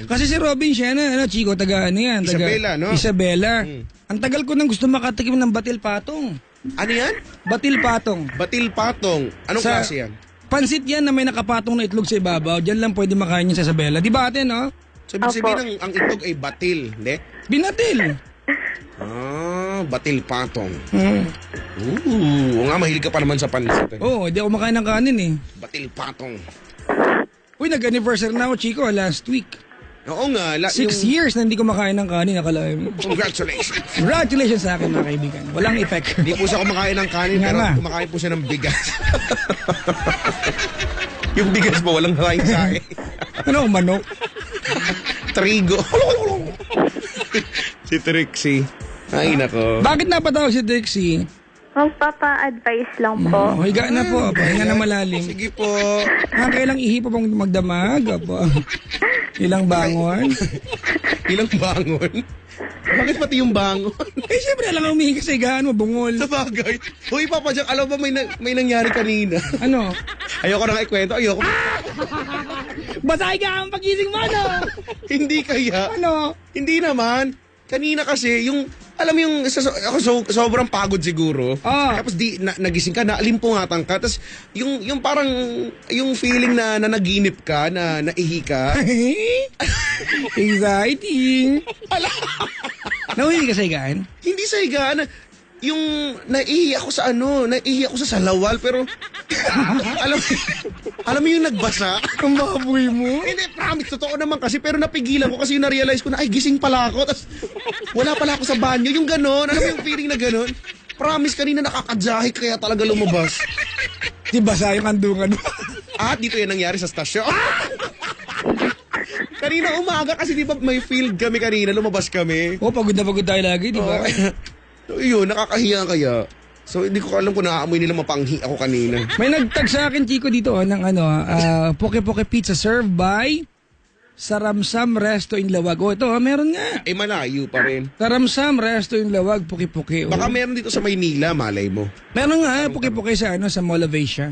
Kasi si Robin siya Chico, taga yan? Isabela, no? Isabela. Ang tagal ko nang gusto makatikim ng batil patong. Ano yan? Batil patong. Batil patong. Anong Sa- klase yan? Pansit yan na may nakapatong na itlog sa ibabaw. Diyan lang pwede makain yan sa Isabela. Di ba ate, no? So, ibig sabihin ang itlog ay batil, hindi? Binatil. Batil patong. Hmm. Oo nga, mahilig ka pa naman sa pansit. Oo, di ako makain ng kanin eh. Batil patong. Uy, nag-anniversary na ako, Chico, last week. Oo nga. 6 years na hindi ko makain ng kanin, nakalain mo. Congratulations. Congratulations sa akin, mga kaibigan. Walang effect. Hindi po siya kumakain ng kanin, Nga pero nga. kumakain po siya ng bigas. Yung bigas mo, walang nakain sa akin. Ano, manok? Trigo. Si Trixie. Ay, nako. Bakit napatawag si Dixie? magpapa-advise lang po. Higa na po, pahinga na malalim. Sige po. Kailang ihi pa bang magdamag? Ilang bangon? Ilang bangon? Bakit pati yung bangon? Siyempre, alam nga umihi kasi higaan mo, bungol. Sa bagay. Hoy, Papa Jack, alam ba may nangyari kanina? Ano? Ayoko na ikwento. Ayoko. Basta higaan pagising mo, ano? Hindi kaya. Ano? Hindi naman. Kanina kasi, alam mo yung, ako sobrang pagod siguro. Tapos nagising ka, naalimpungatan ka. Tapos, yung parang, yung feeling na nanaginip ka, na naihi ka. Exciting. Nauwi ka sa higaan? Hindi sa higaan. Yung naihi ako sa salawal, pero alam mo yung nagbasa? Ang baboy mo? Hindi, promise, totoo naman kasi, pero napigilan ko kasi yung na-realize ko na, ay, gising pala ako, tapos wala pala ako sa banyo, yung ganon, alam mo yung feeling na ganon? Promise, kanina nakakadyahe kaya talaga lumabas. Di basa yung kandungan mo. At dito yan nangyari sa stasyon. Kanina umaga kasi di ba may field kami kanina, lumabas kami. Pagod na pagod tayo lagi, di ba? So, yun, nakakahiya kaya. So, hindi ko alam kung naaamoy nila mapanghi ako kanina. May nagtag sa akin, Chico, dito ng Poke Poke Pizza served by Saramsam Resto in Lawag. Ito, meron nga. Malayo pa rin. Saramsam Resto in Lawag, Poke Poke. Baka meron dito sa Maynila, malay mo. Meron nga, Poke Poke sa Mall of Asia.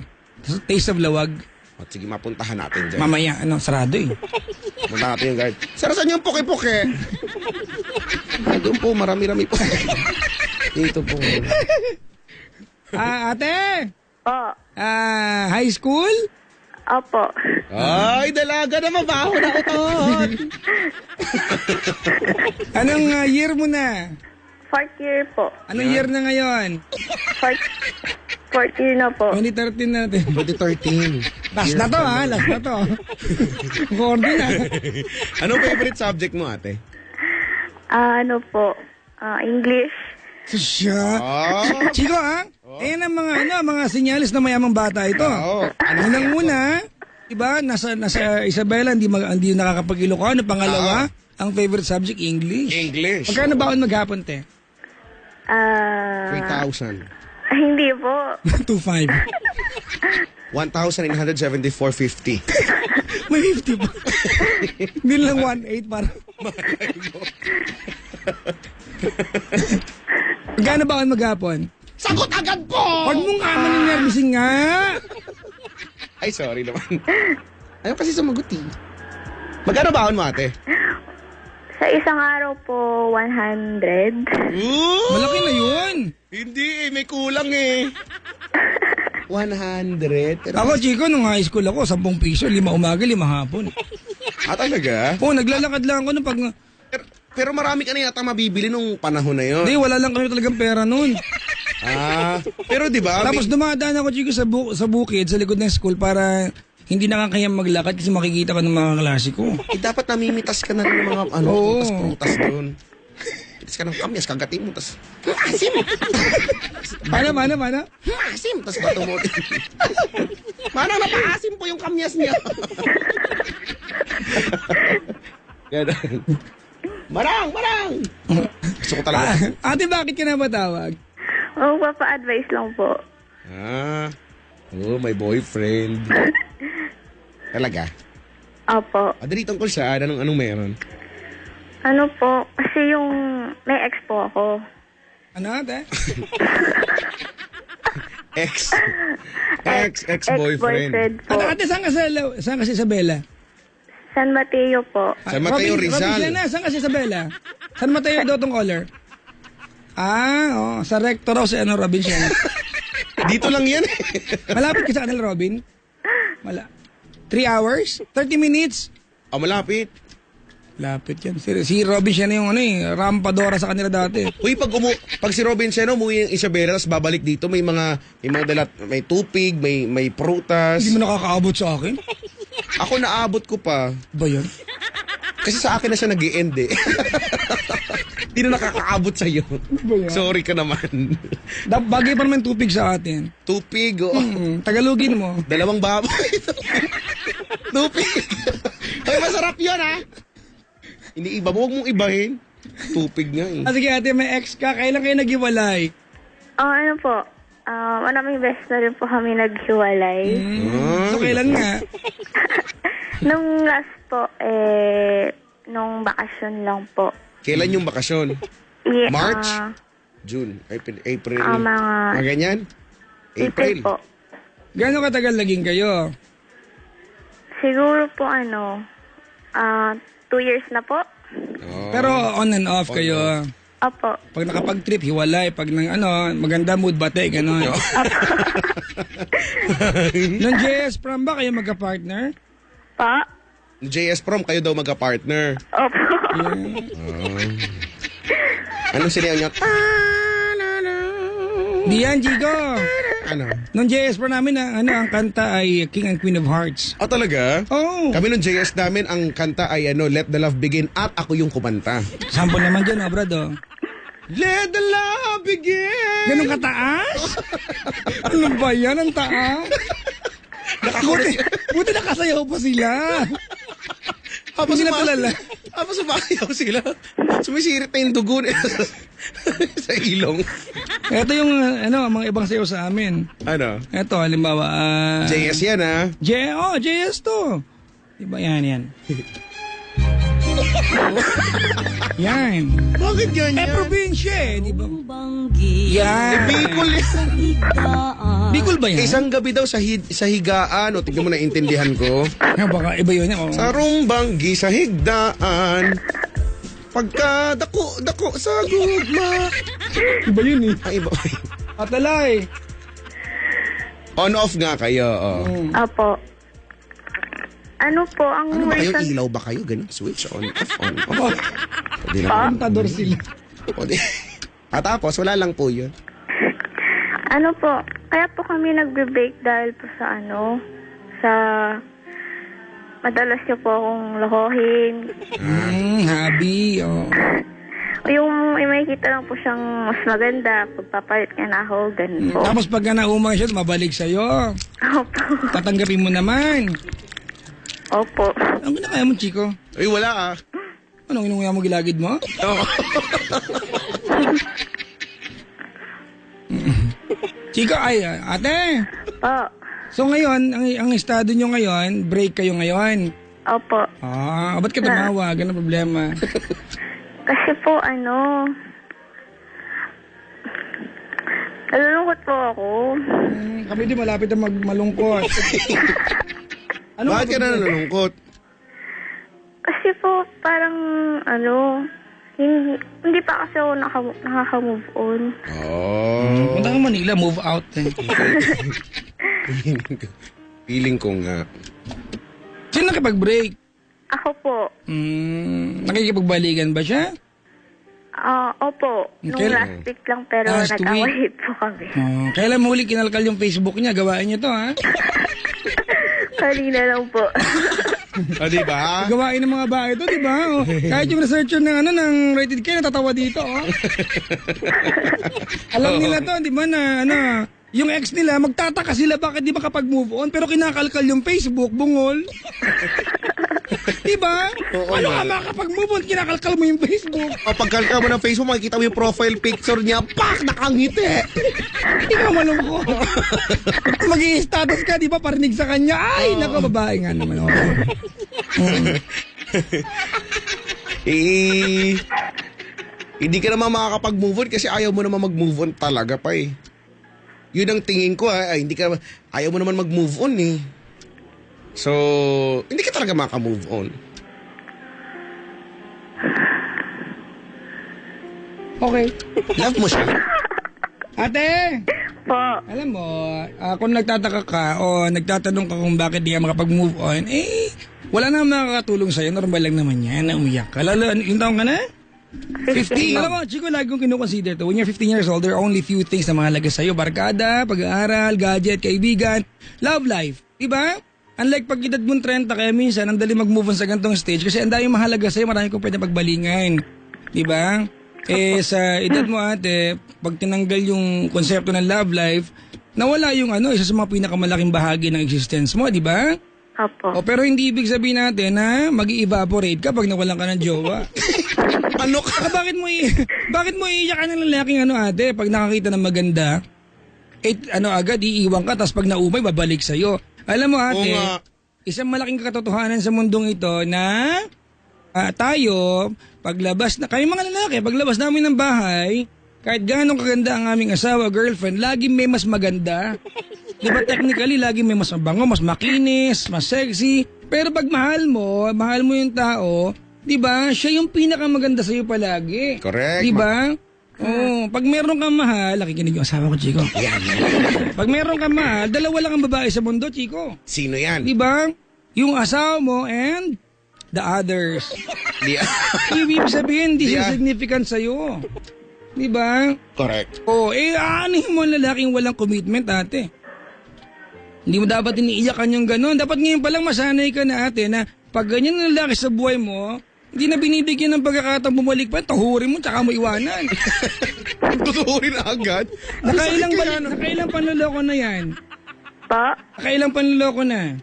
Taste of Lawag. At sige, mapuntahan natin dyan. Mamaya, sarado eh. Punta natin yung guard. Sir, saan yung poke-poke? Doon po, marami-rami po. Dito po. Ate! Po. High school? Opo. Ay, dalaga na mabaho na uton. Anong year mo na? 4th year po. Anong year na ngayon? 4th year na po. 2013 natin. 2013. Last na to last na to. Gordy na. Anong favorite subject mo, ate? Ano po? English. Siya. Chico, ayan ang mga sinyalis na mayamang bata ito. Unang-una, diba, nasa Isabela, hindi nakakapag-Ilocano. Pangalawa, ang favorite subject, English. English. Magkano ba maghapon, te? 3,000. Hindi po. 2,500. 1,974.50. May 50 pa. Hindi lang 1,800 para. Magkano ba maghapon? Sagot agad po! Huwag mong ka maninervising nga. Ay, sorry naman. Ayaw kasi sumagot eh. Magkano baon mo, ate? Sa isang araw po, 100. Malaki na yun. Hindi eh, may kulang eh. 100. Pero, Ako, Chico, nung high school ako, 10 piso, 5 umaga, 5 hapon. talaga? Oo, naglalakad lang ako nung pag... Pero marami ka na yata mabibili nung panahon na yun. Hindi, wala lang kami talagang pera nun. Pero di ba? Tapos dumadaan ako, Chico, sa bukid, sa likod ng school para hindi nakakayang maglakad kasi makikita ka ng mga klase ko. Dapat namimitas ka na rin ng mga Oo. prutas doon. Mitas ka ng kamyas, kagatin mo, tas asim. Paano? Asim, tas bato mo. Manang napaasim po yung kamyas niya. Ganun. Marang! Gusto ko talaga. Ate, bakit ka na matawag? Oh, papa-advise lang po. May boyfriend. Talaga? Opo. Dali tungkol saan? Anong meron? Ano po, kasi yung may ex po ako. Ano, ate? Ex-boyfriend. po. Ate, saan ka si Isabela? San Mateo po. San Mateo, Rizal. Robin, saan ka si Isabela? San Mateo daw tong caller. Sa rector raw si Robin siya. Dito lang yan eh. Malapit ka sa kanila, Robin? 3 hours? 30 minutes? Malapit. Lapit yan. Si Robin siya na yung rampadora sa kanila dati. Uy, pag si Robin Seno umuwi yung Isabela, tapos babalik dito, may mga dalat, may tupig, may prutas. Hindi mo nakakaabot sa akin? Ako naabot ko pa. Ba yan? Kasi sa akin na siya nag-i-end eh. Hindi na nakakaabot sa'yo. yan? Sorry ka naman. Bagay pa naman tupig sa atin. Tupig, oo. Tagalogin mo. 2 baboy. Tupig. Ay, masarap yun, ha? Iniiba mo, huwag mong ibahin. Tupig nga eh. Sige ate, may ex ka. Kailan kayo naghiwalay? Ano po, maraming beses na rin po kami naghiwalay. So kailan nga? Nung last po, nung bakasyon lang po. Kailan yung bakasyon? Yeah, March? June? April? mga ganyan? April po. Gano'ng katagal naging kayo? Siguro po 2 years na po. Pero on and off kayo. Opo. Pag nakapag-trip, hiwalay. Pag maganda mood, bate, gano'n. Nung JS Prom ba kayo magka-partner? Pa? JS Prom, kayo daw magka-partner. Opo. Anong sinayaw niyo? Di yan, Jigo. Ano? Nung JS Prom namin, ang kanta ay King and Queen of Hearts. Talaga? Oh. Kami nung JS namin, ang kanta ay Let the Love Begin at ako yung kumanta. Sample naman dyan, Brad, Let the love begin! Ganun kataas? Ano ba yan? Ang taas? Buti nakasayaw pa sila. Hindi na tulala. Habang sumayaw sila, sumisirit na yung dugo sa ilong. Ito yung mga ibang sayaw sa amin. Ano? Ito, halimbawa. JS yan, ha? JS to. Diba yan? Yan. Bakit ganyan? Probinsya di ba? Yan. Bicol yan. Bicol ba yan? Isang gabi daw sa higaan. Tignan mo na intindihan ko. Baka iba yun. Sa rumbanggi sa higdaan. Pagka dako sa gugma. Iba yun eh. Ay, iba. Atalay. On-off nga kayo. Opo. Ano po, ang Ano ba kayo? recent... Ilaw ba kayo? Ganun? Switch on, off. Pwede Pantador sila. Tapos, wala lang po yun. Ano po, kaya po kami nagbe-break dahil po sa sa... Madalas niyo po akong lokohin. Habi. Yung may makikita lang po siyang mas maganda, pagpapalit niya na ako, ganun po. Tapos pag naumay siya, mabalik sa'yo. Opo. Tatanggapin mo naman. Opo. Ang kinakaya mo, Chico? Ay, wala ah. Anong inuya mo gilagid mo? Chico, ate. Po. So ngayon, ang estado nyo ngayon, break kayo ngayon. Opo. Ba't ka tumawag? Ano problema? Kasi po, Nalulungkot po ako. Kami din malapit na malungkot. Ano Bakit ka na nalulungkot? Kasi po, parang, hindi pa kasi ako nakaka-move on. Oh. Punta ka Manila, move out. Feeling ko nga. Sino nakipag-break? Ako po. Nakikipagbalikan ba siya? Opo. Nung Kailan? last week lang, pero Last nag-away po kami. Kailan mo huli kinalkal yung Facebook niya? Gawain niyo to, ha? Kanina lang po. Di ba? Gawain ng mga bahay to, di ba? Oh, kahit yung researcher ng Rated K, natatawa dito, oh. Alam nila to, di ba, na yung ex nila, magtataka sila bakit di makapag-move on, pero kinakalkal yung Facebook, bungol. Di ba? Oo Ano nga. ka makapag-move on, kinakalkal mo yung Facebook. O pagkalka mo ng Facebook, makikita mo yung profile picture niya, pak! Nakangiti! Ikaw malungkot. Mag-i-status ka, di ba, parinig sa kanya. Ay, nako, babae nga naman. Okay. Hindi ka naman makakapag-move on kasi ayaw mo naman mag-move on talaga pa eh. Yun ang tingin ko hindi ka, ayaw mo naman mag-move on eh. So, hindi ka talaga makaka-move on. Okay. Love mo siya? Ate! Po. Alam mo, kung nagtataka ka o nagtatanong ka kung bakit di ka makapag-move on, wala naman nakakatulong sa'yo. Normal lang naman yan na umiyak ka. Lalo, yung taong ka na? 15. Alam mo, Chico, lagi kong kinukonsider to. When you're 15 years old, there are only few things na mahalaga sa'yo. Barkada, pag-aaral, gadget, kaibigan, love life. Diba? Unlike pag edad mong 30, kaya minsan, ang dali mag-move on sa gantong stage kasi ang dami mahalaga sa'yo, marami kong pwede pagbalingan. Diba? Sa edad mo ate, pag tinanggal yung konsepto ng love life, nawala yung isa sa mga pinakamalaking bahagi ng existence mo, di ba? Opo. Pero hindi ibig sabihin natin na mag-i-evaporate ka pag nawalan ka ng jowa. Ano ka? Bakit mo iiyak ka ng lalaking ate, pag nakakita ng maganda, agad iiwan ka, tapos pag naumay, babalik sa'yo. Alam mo ate, Oo nga. isang malaking katotohanan sa mundong ito na tayo, paglabas na, kayo mga lalaki, paglabas namin ng bahay, kahit gano'ng kaganda ang aming asawa, girlfriend, lagi may mas maganda. Di ba technically, lagi may mas mabango, mas makinis, mas sexy. Pero pag mahal mo yung tao, di ba, siya yung pinakamaganda sa'yo palagi. Correct. Di ba? Oo, pag meron kang mahal, nakikinig yung asawa ko, Chico. Pag meron kang mahal, dalawa lang ang babae sa mundo, Chico. Sino yan? Di ba? Yung asawa mo and the others. Ibig sabihin, hindi siya significant sa'yo. Di ba? Correct. Aanin mo ang lalaking walang commitment, ate. Hindi mo dapat iniiyakan yung gano'n. Dapat ngayon palang masanay ka na, ate, na pag ganyan ang lalaki sa buhay mo, hindi na binibigyan ng pagkakataong bumalik pa, tahurin mo, tsaka mo iwanan. Tutuhurin agad? Nakailang panloloko na yan? Pa? Nakailang panloloko na?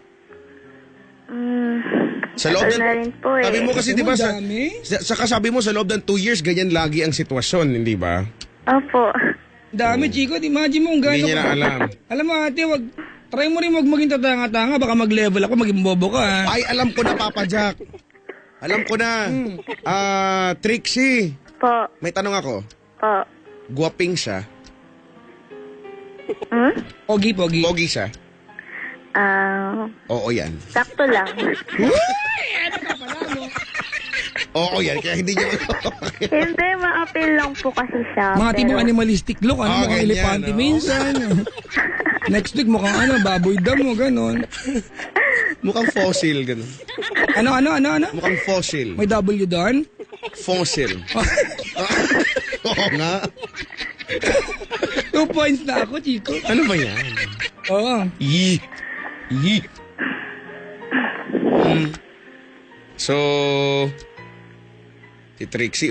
Sa loob Ano na rin po eh. Sabi mo kasi, di ba, Dami? saka sabi mo, sa loob ng 2 years, ganyan lagi ang sitwasyon, hindi ba? Opo. Dami, Chico. Imagine mo kung gano'n. Hindi niya na alam. Alam mo, ate, try mo rin maging tatanga-tanga. Baka mag-level ako, maging bobo ka, ha? Ay, alam ko na, Papa Jack. Alam ko na. Trixie. Po. May tanong ako. Po. Guwaping siya. Pogi. Pogi siya. Oo yan. Sakto lang. Oo yan. Kaya hindi niya... Hindi, ma-appeal lang po kasi siya. Mga tipong pero- animalistic look. Mukhang ganyan, elepante no? minsan. Next week mukhang baboy damo, ganon. Mukhang fossil, gano'n. Ano? Mukhang fossil. May W doon? Fossil. Oo nga. 2 points na ako, Chico. Ano ba yan? Oo. Yee. So, si Trixie,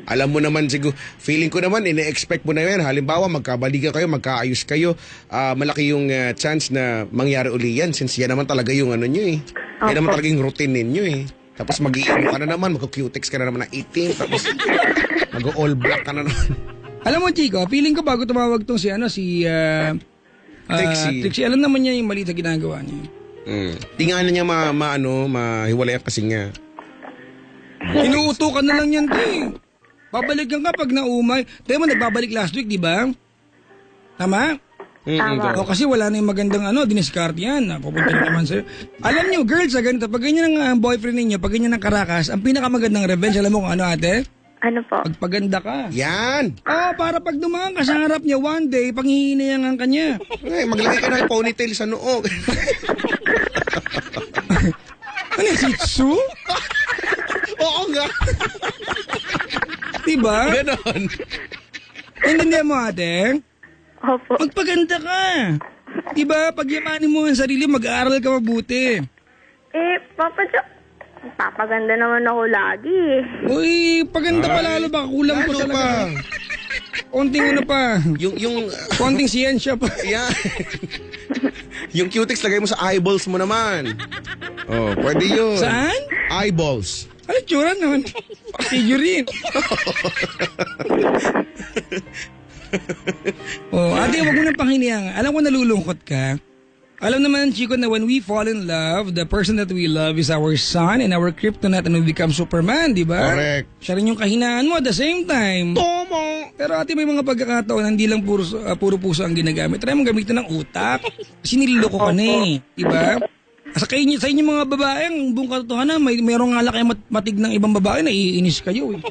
alam mo naman siguro, feeling ko naman, ine-expect mo na yan. Halimbawa, magkabalikan kayo, magkaayos kayo, malaki yung chance na mangyari uli yan since yan naman talaga yung ano nyo eh. Yan naman talaga yung routine ninyo eh. Tapos mag-iimo ka na naman, mag-cutex ka na naman na 18, tapos mag-all black ka na naman. Alam mo, Chico, feeling ko bago tumawag tong si Trixie, alam naman niya yung mali sa ginagawa niya. Di nga na niya mahiwalay kasi nga. Inuutukan na lang yan, te. Babalikan ka pag naumay. Tayo mo, nagbabalik last week, di ba? Tama? Tama. O kasi wala na yung magandang diniskarte yan. Pupunta na naman sa'yo. Alam nyo, girls, ganito, pag ganyan ang boyfriend ninyo, pag ganyan ang karakas, ang pinakamagandang revenge, alam mo kung ano, ate? Ano po? Pagpaganda ka. Yan. Para pag dumaan ka sa harap niya one day, panghihinayangan ka niya. Ay, maglagay ka ng ponytail sa noo. Ano yung Shih Tzu? Oo nga. Diba? Ganon. Intindihan mo, ate? Opo. Magpaganda ka. Diba? Pagyamanin mo ang sarili, mag-aaral ka mabuti. Papa Jo, papaganda naman ako lagi eh. Uy, paganda pa lalo ba? Kulang ko Lalo talaga. pa. Konting pa. Yung Konting siyensya pa. yan. Yung cutex lagay mo sa eyeballs mo naman. Oh, pwede yun. Saan? Eyeballs. Ano tsura naman? Figurine. Ate, wag mo nang panghiniang. Alam ko nalulungkot ka. Alam naman, Chico, na when we fall in love, the person that we love is our sun and our kryptonite and we become Superman, di ba? Correct. Siya rin yung kahinaan mo at the same time. Tomo. Pero ate, may mga pagkakataon, hindi lang puro puso ang ginagamit. Try mong gamitin ng utak. Kasi nililoko ka na eh. Di ba? Sa inyo mga babae, ang buong katotohanan, mayroong nga kayo matig ng ibang babae na iinis kayo eh.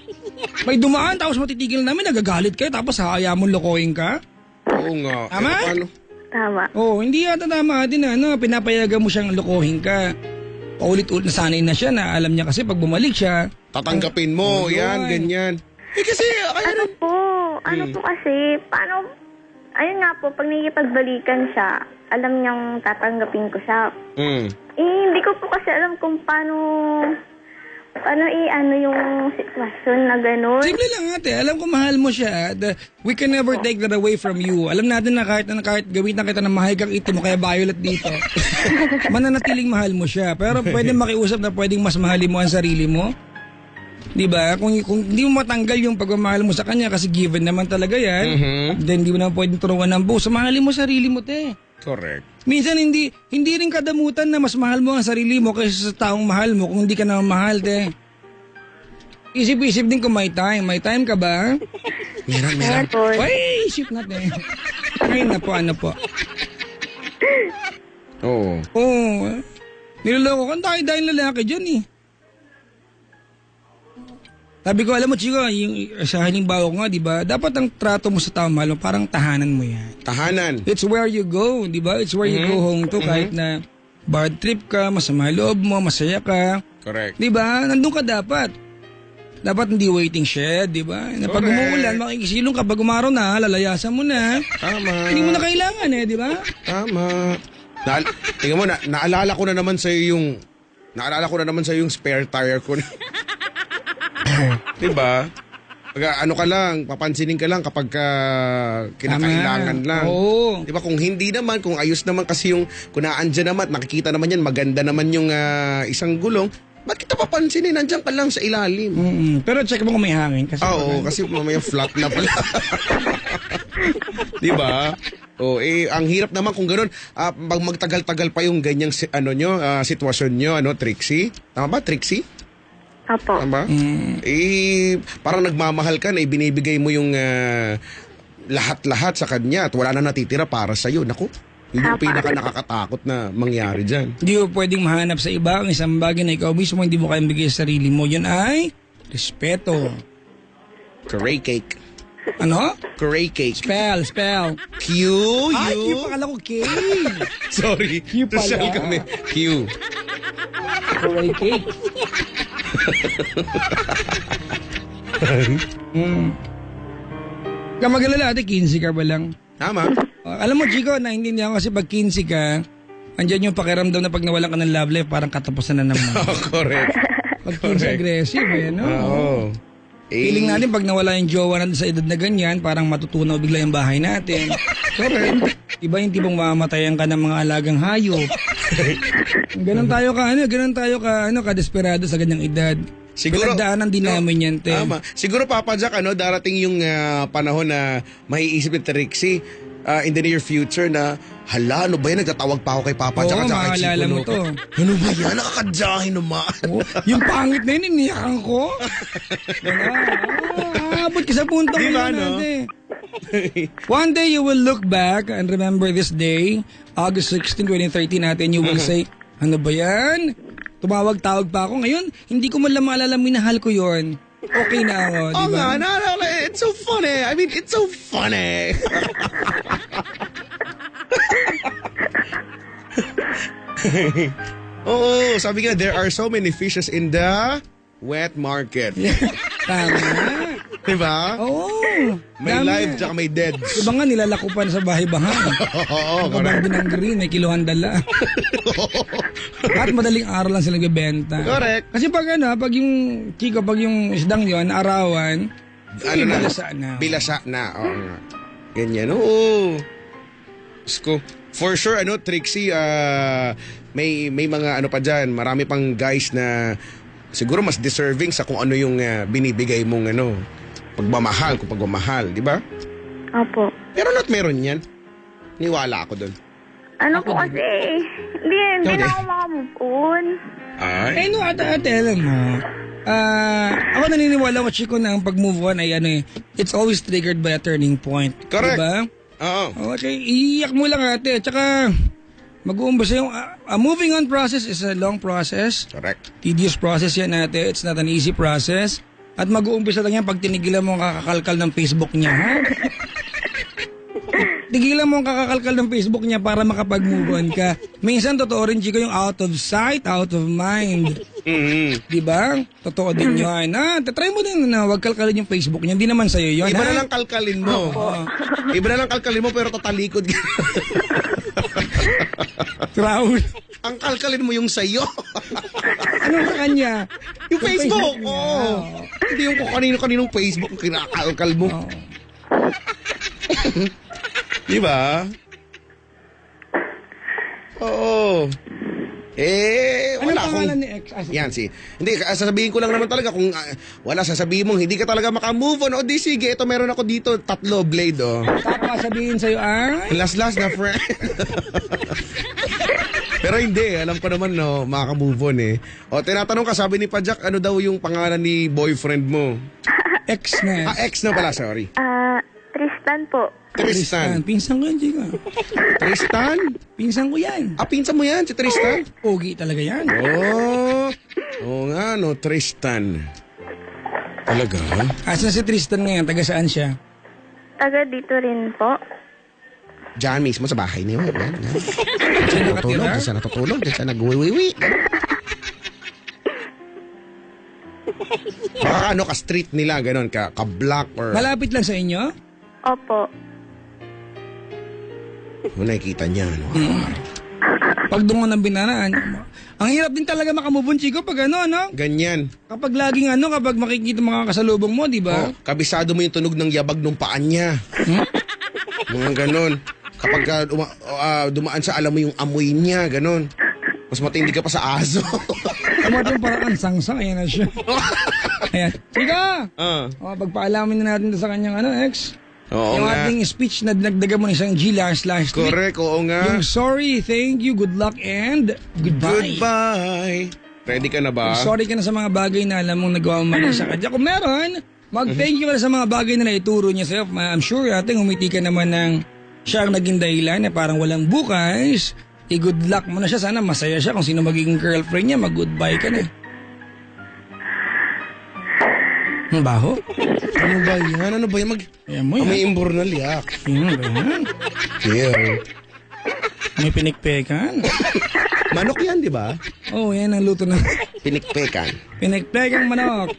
May dumaan, tapos matitigil namin, nagagalit kayo, tapos hahaya mong lokohin ka. Oo nga. Tama? Paano? Tama. Hindi yata tama din na pinapayagan mo siyang lokohin ka. Paulit-ulit nasanay na siya na alam niya kasi pag bumalik siya. Tatanggapin mo. Oo, Yan, yun. ganyan. Kasi, Ano po? Ano po kasi? Paano? Ayun nga po, pag nakikipagbalikan siya, alam niyang tatanggapin ko siya. Hindi ko po kasi alam kung paano yung sitwasyon na gano'n. Simple lang ate, alam ko mahal mo siya. We can never take that away from you. Alam natin na kahit gamitan kita ng mahigang itim mo kaya violet dito. Mananatiling mahal mo siya. Pero pwede makiusap na pwedeng mas mahalin mo ang sarili mo. Diba? Kung hindi mo matanggal yung pagmamahal mo sa kanya kasi given naman talaga yan, then hindi mo naman pwedeng turuan ng buo. So mahalin mo sarili mo, te. correct. Minsan hindi rin kadamutan na mas mahal mo ang sarili mo kaysa sa taong mahal mo kung hindi ka naman mahal, te. Isip-isip din kung may time. May time ka ba? Ayan po. Ay, isip natin. Ngayon na po, ano po. Oo. Oo. Niloloko ko. Ang dahil lalaki dyan eh. Sabi ko, alam mo, Chico, yung sa halimbawa ko nga, di ba? Dapat ang trato mo sa tao mahal mo, parang tahanan mo yan. Tahanan. It's where you go, di ba? It's where you go home to kahit na bad trip ka, masama loob mo, masaya ka. Correct. Di ba? Nandun ka dapat. Dapat hindi waiting shed, di ba? Na pag Correct. umuulan, makikisilong ka. Pag umaraw na, lalayasan mo na. Tama. Hindi mo na kailangan eh, di ba? Tama. Tingnan mo, naalala ko na naman sa'yo yung spare tire ko. Diba? Pag ano ka lang, papansinin ka lang kapag kinakailangan Tama. lang. Oo. Diba? Kung hindi naman, kung ayos naman kasi yung, kung naandyan naman, nakikita naman yan, maganda naman yung isang gulong, ba't kita papansinin? Nandiyan ka lang sa ilalim. Pero check mo kung may hangin. Kasi Oo, kasi mamaya flat na pala. Diba? Ang hirap naman kung gano'n, pag magtagal-tagal pa yung ganyang sitwasyon nyo, Trixie? Tama ba, Trixie? Apo. Tama? Parang nagmamahal ka na ibinibigay mo yung lahat-lahat sa kanya at wala na natitira para sa'yo. Naku, yun yung pinaka nakakatakot na mangyari dyan. hindi mo pwedeng mahanap sa iba ang isang bagay na ikaw mismo hindi mo kayang bigay sa sarili mo. Yun ay respeto. Curry cake. Ano? Curry cake. Spell. Q, Ay, U. Q pakala ko K. Sorry, Q pala. social kami. Q. Kawaii cake. Kamagalala ate, 15 ka ba lang? Tama. Alam mo, Chico, naintindihan ko kasi pag 15 ka, andyan yung pakiramdam na pag nawalan ka ng love life, parang katapusan na naman. Correct. Pag 15 aggressive no? Oo. Feeling natin pag nawala yung jowa natin sa edad na ganyan, parang matutunaw bigla yung bahay natin. Correct. Iba yung tipong mamatayan ka ng mga alagang hayop. Ganon tayo ka desperado sa ganyang edad. Siguro, pinagdaanan din namin yan, te. Tama. Siguro, Papa Jack, darating yung panahon na maiisip ni Trixie in the near future na, hala, ano ba yan? Nagtatawag pa ako kay Papa Jack at saka kay maalala Chico, mo no? to. Ano ba yan? Nakakadyahin naman. Yung pangit na yun, iniyakan ko. Abot ka sa punto Di ba, ngayon, no? ate. One day you will look back and remember this day, August 16, 2013 natin, you will say, ano ba yan? Tumawag-tawag pa ako. Ngayon, hindi ko man lang maalala, minahal ko yon. Okay na ako, di Oh ba? nga, no, it's so funny. I mean, it's so funny. Oo, sabi nga, there are so many fishes in the wet market. Tama. Diba? Oo. May Dami. live, tsaka may dead. Iba nga nilalakupan sa bahay-bahay. Oo, Kapag ng green, may kiluhan dala. At madaling araw lang sila bibenta. Correct. Kasi pag pag yung chiko, pag yung isdang yon arawan, Ano na? bilasa na. Bilasa na. Oo nga. Ganyan. Oo. Diyos ko. For sure, Trixie, may mga ano pa dyan, marami pang guys na siguro mas deserving sa kung ano yung binibigay mong pagmamahal, kung pagmamahal, di ba? Opo. Pero not meron yan. Niwala ako doon. Ano po kasi, hindi Okay. na ako makamove on. Ay. No, ate, alam mo. Ako naniniwala ko, Chico, na ang pag-move on ay it's always triggered by a turning point. Correct. Diba? Oo. Okay, iiyak mo lang ate. Tsaka, mag-uumbasa yung moving on process is a long process. Correct. Tedious process yan ate. It's not an easy process. At mag-uumpisa lang yan pag tinigilan mo ang kakakalkal ng Facebook niya. Ha? Tigilan mo ang kakakalkal ng Facebook niya para makapag-move on ka. Minsan, totoo rin, Chico, yung out of sight, out of mind. Mm-hmm. Diba? Totoo din yun. Try mo din na huwag kalkalin yung Facebook niya. Hindi naman sa'yo yun. Iba ha? na lang kalkalin mo. Iba na lang kalkalin mo pero tatalikod ka. Raul. Ang kalkalin mo yung sa'yo. Ano sa kanya? Yung Facebook. niya. Oo. Hindi yung kung kanino-kaninong Facebook ang kinakalkal mo. Oo. Di ba? Oo. Ano Wala pangalan akong... ni ex? Yan, Hindi, sasabihin ko lang naman talaga kung wala, sasabihin mong hindi ka talaga makamove on. O di sige, ito meron ako dito, 3 blade, oh. Tapos sabihin sa'yo, Last na, friend. Pero hindi, alam ko naman, no, makamove on eh. O, tinatanong ka, sabi ni Pajak, ano daw yung pangalan ni boyfriend mo? ex na. Ex na pala, sorry. Tristan po. Tristan. Pinsan ko yan, Chico. Tristan? Pinsan ko yan. Pinsan mo yan, si Tristan? Pogi talaga yan. Oo nga, no, Tristan. Talaga? Asan si Tristan ngayon? Taga saan siya? Taga dito rin po. Diyan mismo sa bahay niyo. Siya Natutulog, nakatira? diyan siya natutulog, diyan siya nag-wiwi. Baka ka street nila, ganun, ka-block or... Malapit lang sa inyo? Opo. Nakikita niya, no? Pag dungo ng binanaan. Ang hirap din talaga makamove on, Chico, pag no? Ganyan. Kapag laging kapag makikita mga kasalubong mo, di ba? Kabisado mo yung tunog ng yabag ng paan niya. Mga ganun. Kapag dumaan sa alam mo yung amoy niya, ganun. Mas matindi ka pa sa aso. Tama yung paraan, sangsang, ayan na siya. Ayan. Chico! Pagpaalamin na natin sa kanyang ex. Oo Yung nga. ating speech na dinagdagan mo ng isang G//. Correct, oo nga. Yung sorry, thank you, good luck, and goodbye. Goodbye. Ready ka na ba? Sorry ka na sa mga bagay na alam mong nagawa mo mali sa kanya. Kung meron, mag-thank you ka na sa mga bagay na naituro niya sa'yo. I'm sure ating umiti ka naman ng siya ang naging dahilan na parang walang bukas. I-good luck mo na siya. Sana masaya siya kung sino magiging girlfriend niya. Mag-goodbye ka na. Ang baho? Ano ba yan? Ano ba yan? Ayan mo yan. May imbornal yak. Ano ba yan? Yeah. May pinikpekan. Manok yan, di ba? Oh, yan ang luto na. Pinikpekan. Pinikpekang manok.